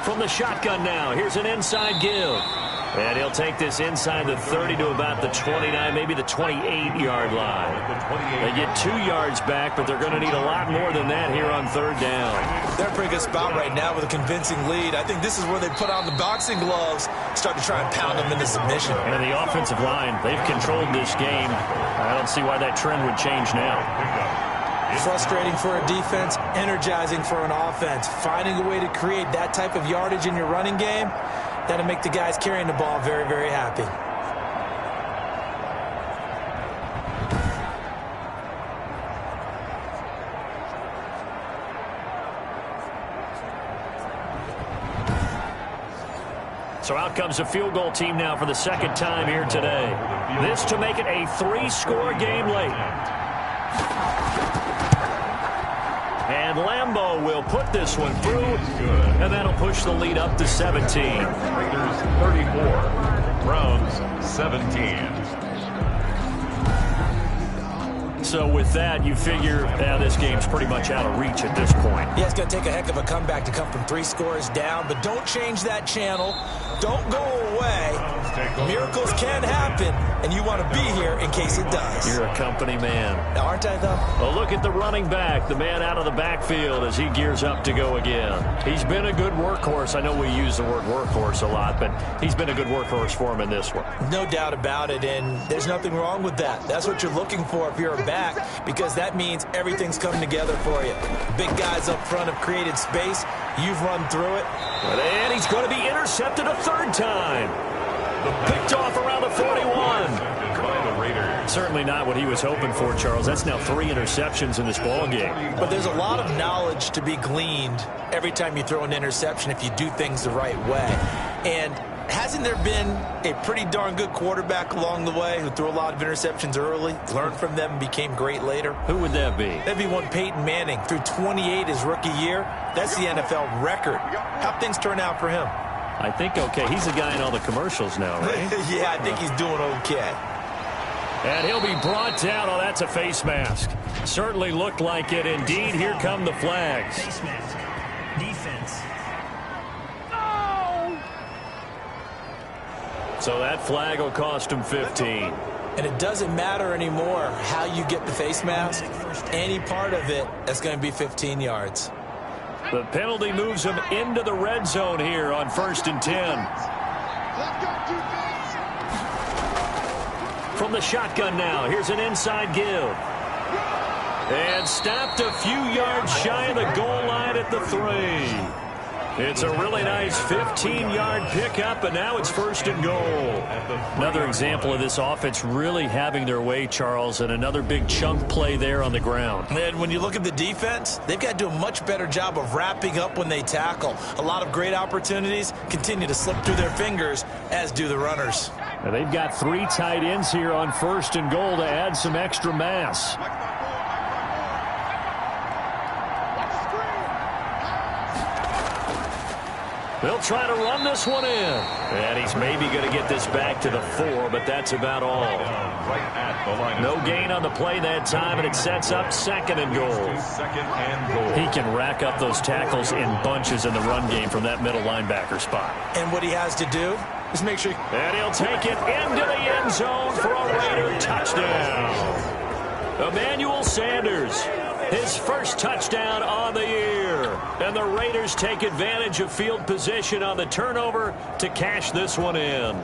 From the shotgun now, here's an inside give. And he'll take this inside the 30 to about the 29, maybe the 28-yard line. They get 2 yards back, but they're going to need a lot more than that here on 3rd down. They're in a pretty good spot right now with a convincing lead. I think this is where they put on the boxing gloves, start to try and pound them into submission. And the offensive line, they've controlled this game. I don't see why that trend would change now. Frustrating for a defense, energizing for an offense. Finding a way to create that type of yardage in your running game, that'll make the guys carrying the ball very, very happy. So out comes a field goal team now for the 2nd time here today. This to make it a 3-score game late. And Lambo will put this one through, and that'll push the lead up to 17. Raiders 34, Browns 17. So with that, you figure this game's pretty much out of reach at this point. Yeah, it's going to take a heck of a comeback to come from 3 scores down, but don't change that channel. Don't go away. Miracles can happen, and you want to be here in case it does. You're a company man. Aren't I, though? Well, look at the running back, the man out of the backfield as he gears up to go again. He's been a good workhorse. I know we use the word workhorse a lot, but he's been a good workhorse for him in this one. No doubt about it, and there's nothing wrong with that. That's what you're looking for if you're a back, because that means everything's coming together for you. Big guys up front have created space. You've run through it. And he's going to be intercepted a 3rd time. Picked off around the 41. Certainly not what he was hoping for, Charles. That's now 3 interceptions in this ball game. But there's a lot of knowledge to be gleaned every time you throw an interception if you do things the right way. And hasn't there been a pretty darn good quarterback along the way who threw a lot of interceptions early, learned from them, and became great later? Who would that be? That'd be one Peyton Manning. Threw 28 his rookie year. That's the NFL record. How'd things turn out for him? I think okay. He's the guy in all the commercials now, right? Yeah, I think he's doing okay. And he'll be brought down. Oh, that's a face mask. Certainly looked like it. Indeed, here come the flags. Face mask. Defense. So that flag will cost him 15. And it doesn't matter anymore how you get the face mask. Any part of it, that's going to be 15 yards. The penalty moves him into the red zone here on 1st and 10. From the shotgun now, here's an inside give. And stopped a few yards shy of the goal line at the 3. It's a really nice 15-yard pickup, and now it's 1st and goal. Another example of this offense really having their way, Charles, and another big chunk play there on the ground. And when you look at the defense, they've got to do a much better job of wrapping up when they tackle. A lot of great opportunities continue to slip through their fingers, as do the runners. And they've got 3 tight ends here on 1st and goal to add some extra mass. They'll try to run this one in. And he's maybe going to get this back to the 4, but that's about all. No gain on the play that time, and it sets up 2nd and goal. He can rack up those tackles in bunches in the run game from that middle linebacker spot. And what he has to do is make sure... And he'll take it into the end zone for a Raider touchdown. Emmanuel Sanders, his first touchdown on the year. And the Raiders take advantage of field position on the turnover to cash this one in.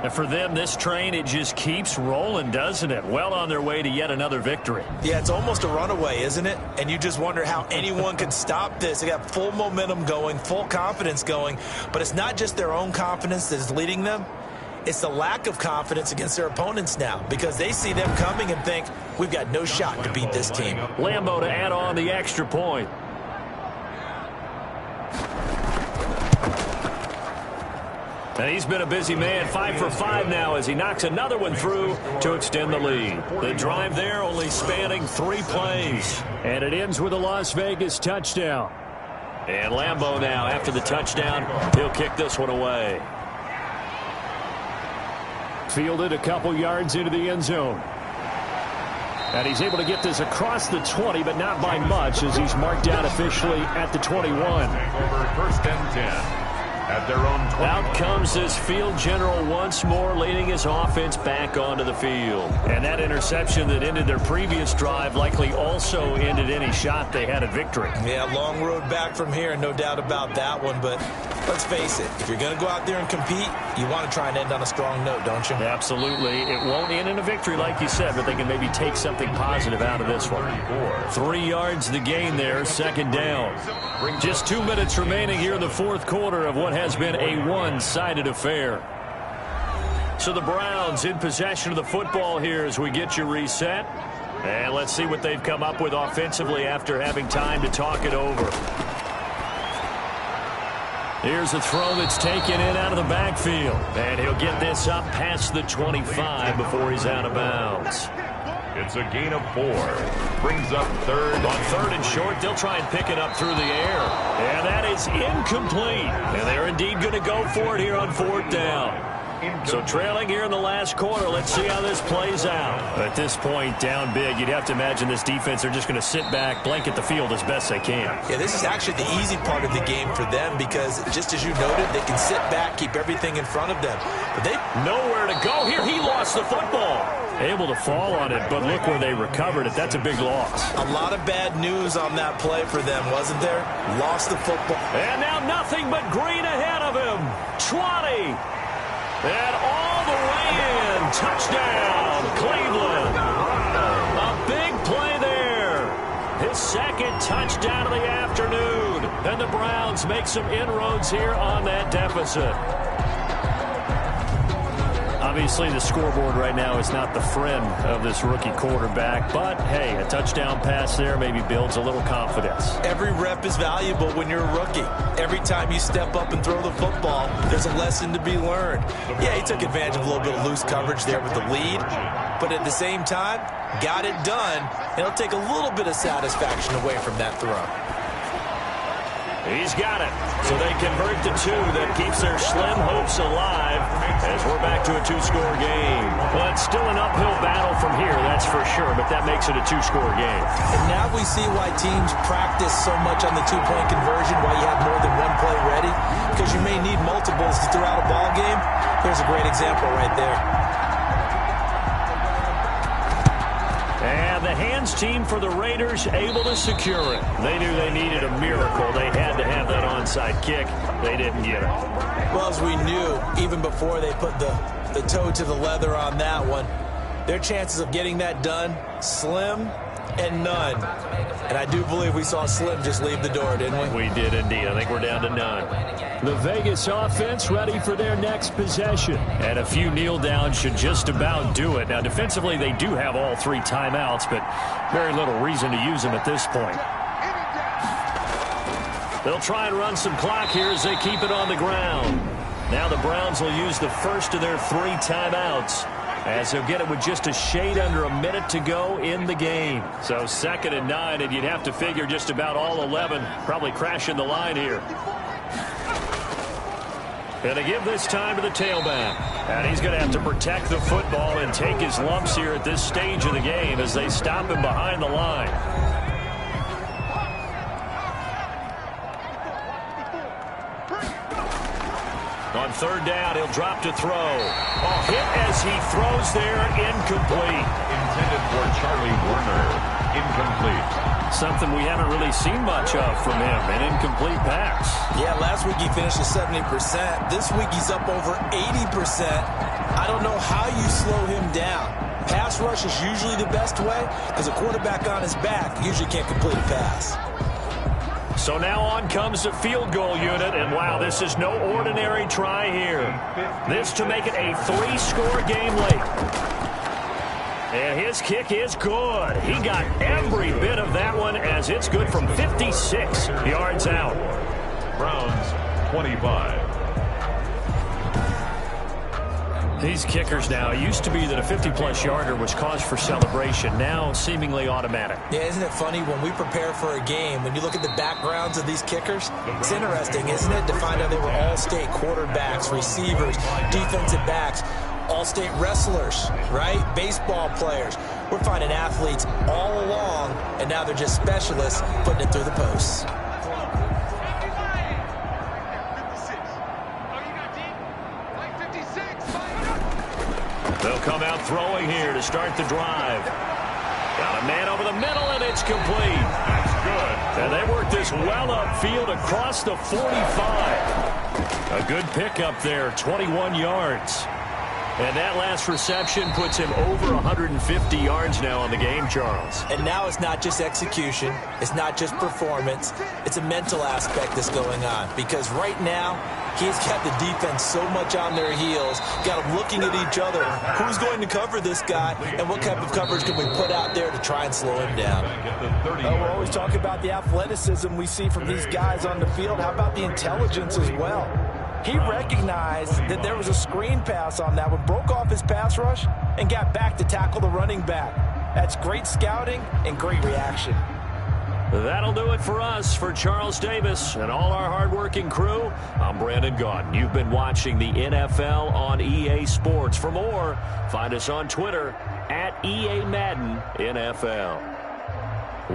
And for them, this train, it just keeps rolling, doesn't it? Well on their way to yet another victory. Yeah, it's almost a runaway, isn't it? And you just wonder how anyone could stop this. They got full momentum going, full confidence going. But it's not just their own confidence that is leading them. It's the lack of confidence against their opponents now, because they see them coming and think, we've got no shot to beat this team. Lambeau to add on the extra point. And he's been a busy man, 5 for 5 now as he knocks another one through to extend the lead. The drive there only spanning 3 plays. And it ends with a Las Vegas touchdown. And Lambeau now, after the touchdown, he'll kick this one away. Fielded a couple yards into the end zone. And he's able to get this across the 20, but not by much, as he's marked down officially at the 21. First and 10. At their own 20. Out comes this field general once more, leading his offense back onto the field. And that interception that ended their previous drive likely also ended any shot they had at victory. Yeah, long road back from here, no doubt about that one. But let's face it, if you're going to go out there and compete, you want to try and end on a strong note, don't you? Absolutely. It won't end in a victory, like you said, but they can maybe take something positive out of this one. 3 yards the gain there, second down. Just 2 minutes remaining here in the fourth quarter of what has been a one-sided affair. So the Browns in possession of the football here as we get you reset. And let's see what they've come up with offensively after having time to talk it over. Here's a throw that's taken in out of the backfield. And he'll get this up past the 25 before he's out of bounds. It's a gain of 4. Brings up third. On third and short, they'll try and pick it up through the air. And that is incomplete. And they're indeed going to go for it here on fourth down. So trailing here in the last quarter, let's see how this plays out. At this point, down big, you'd have to imagine this defense, they're just going to sit back, blanket the field as best they can. Yeah, this is actually the easy part of the game for them because, just as you noted, they can sit back, keep everything in front of them. But they nowhere to go here. He lost the football. Able to fall on it, but look where they recovered it. That's a big loss. A lot of bad news on that play for them, wasn't there? Lost the football. And now nothing but green ahead of him. 20. And all the way in. Touchdown, Cleveland. A big play there. His second touchdown of the afternoon. And the Browns make some inroads here on that deficit. Obviously, the scoreboard right now is not the friend of this rookie quarterback. But, hey, a touchdown pass there maybe builds a little confidence. Every rep is valuable when you're a rookie. Every time you step up and throw the football, there's a lesson to be learned. Yeah, he took advantage of a little bit of loose coverage there with the lead. But at the same time, got it done. And it'll take a little bit of satisfaction away from that throw. He's got it. So they convert the 2 that keeps their slim hopes alive as we're back to a 2-score game. Well, it's still an uphill battle from here, that's for sure, but that makes it a 2-score game. And now we see why teams practice so much on the 2-point conversion, why you have more than one play ready, because you may need multiples to throw out a ball game. Here's a great example right there. And the hands team for the Raiders able to secure it. They knew they needed a miracle. They had to have that onside kick. They didn't get it. Well, as we knew, even before they put the toe to the leather on that one, their chances of getting that done, slim and none. And I do believe we saw Slim just leave the door, didn't we? We did indeed. I think we're down to none. The Vegas offense ready for their next possession. And a few kneel downs should just about do it. Now, defensively, they do have all 3 timeouts, but very little reason to use them at this point. They'll try and run some clock here as they keep it on the ground. Now the Browns will use the first of their 3 timeouts, as he'll get it with just a shade under a minute to go in the game. So 2nd and 9, and you'd have to figure just about all 11 probably crashing the line here. And to give this time to the tailback. And he's going to have to protect the football and take his lumps here at this stage of the game as they stop him behind the line. On 3rd down, he'll drop to throw. A hit as he throws there, incomplete. Intended for Charlie Warner. Incomplete. Something we haven't really seen much of from him, an incomplete pass. Yeah, last week he finished at 70%. This week he's up over 80%. I don't know how you slow him down. Pass rush is usually the best way because a quarterback on his back usually can't complete a pass. So now on comes the field goal unit, and wow, this is no ordinary try here. This to make it a 3-score game late. And his kick is good. He got every bit of that one as it's good from 56 yards out. Browns 25. These kickers now, it used to be that a 50-plus yarder was cause for celebration. Now seemingly automatic. Yeah, isn't it funny when we prepare for a game, when you look at the backgrounds of these kickers, it's interesting, isn't it, to find out they were all-state quarterbacks, receivers, defensive backs, all-state wrestlers, right? Baseball players. We're finding athletes all along, and now they're just specialists putting it through the posts. They'll come out throwing here to start the drive. Got a man over the middle, and it's complete. That's good. And they work this well upfield across the 45. A good pickup there, 21 yards. And that last reception puts him over 150 yards now on the game, Charles. And now it's not just execution. It's not just performance. It's a mental aspect that's going on. Because right now, he's got the defense so much on their heels, got them looking at each other. Who's going to cover this guy, and what type of coverage can we put out there to try and slow him down? We're always talking about the athleticism we see from these guys on the field. How about the intelligence as well? He recognized that there was a screen pass on that one, broke off his pass rush, and got back to tackle the running back. That's great scouting and great reaction. That'll do it for us. For Charles Davis and all our hardworking crew, I'm Brandon Gaudin. You've been watching the NFL on EA Sports. For more, find us on Twitter at EA Madden NFL.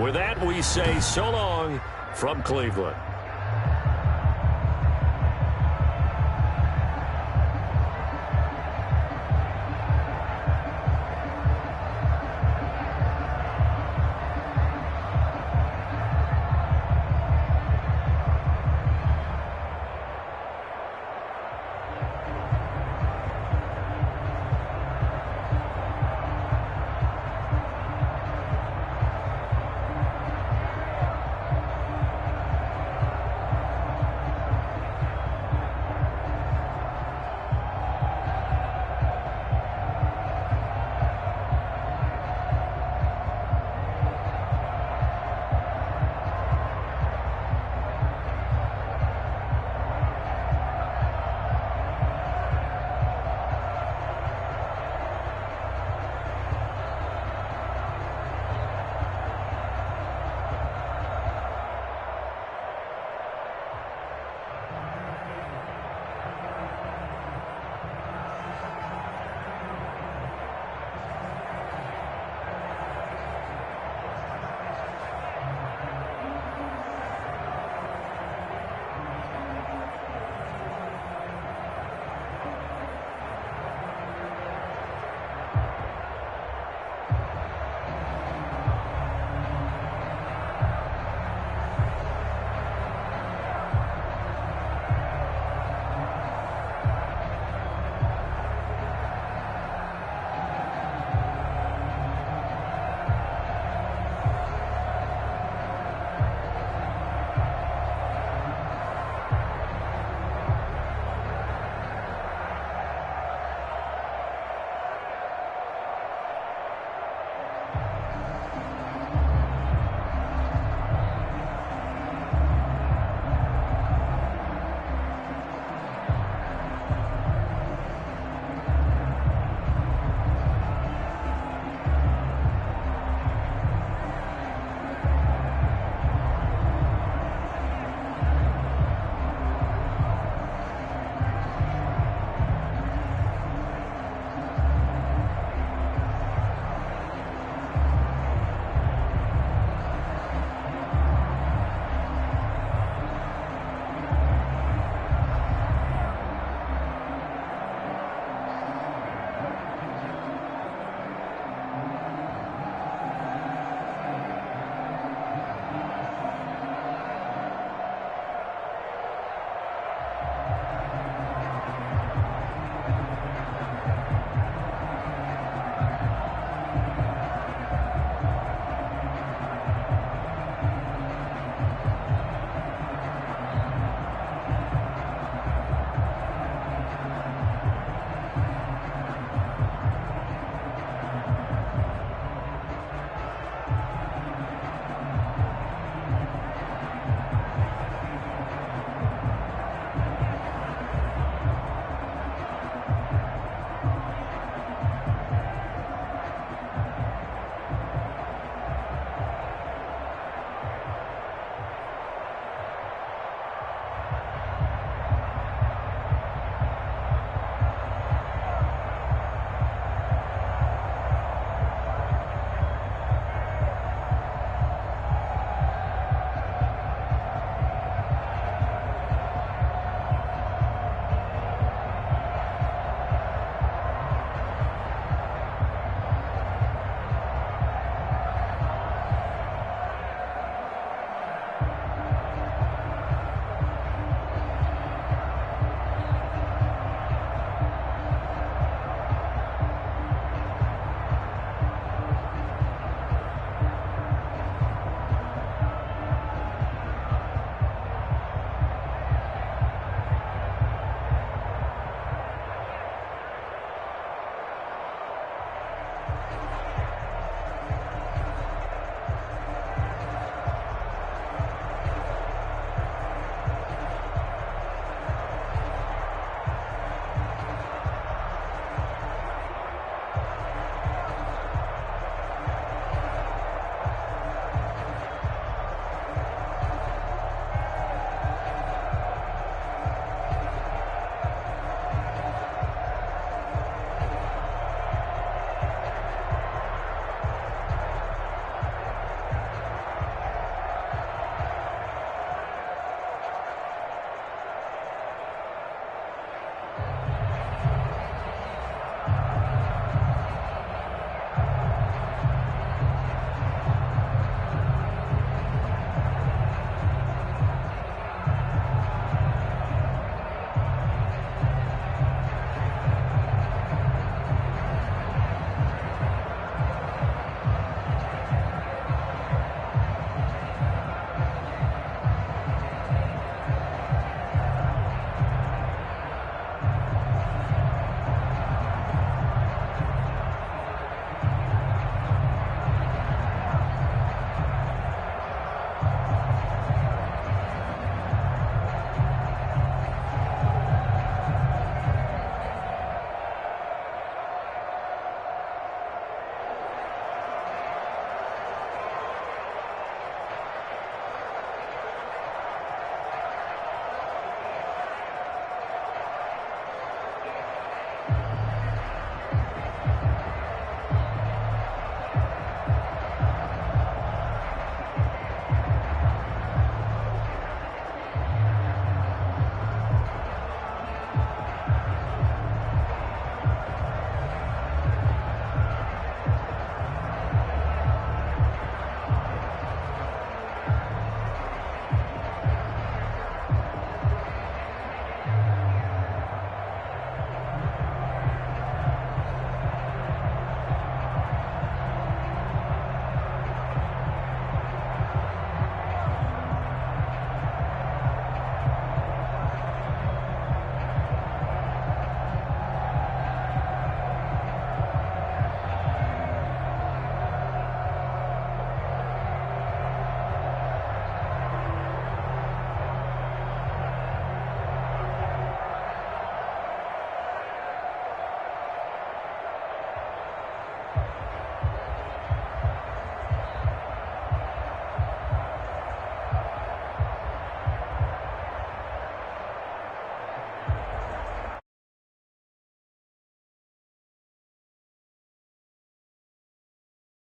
With that, we say so long from Cleveland.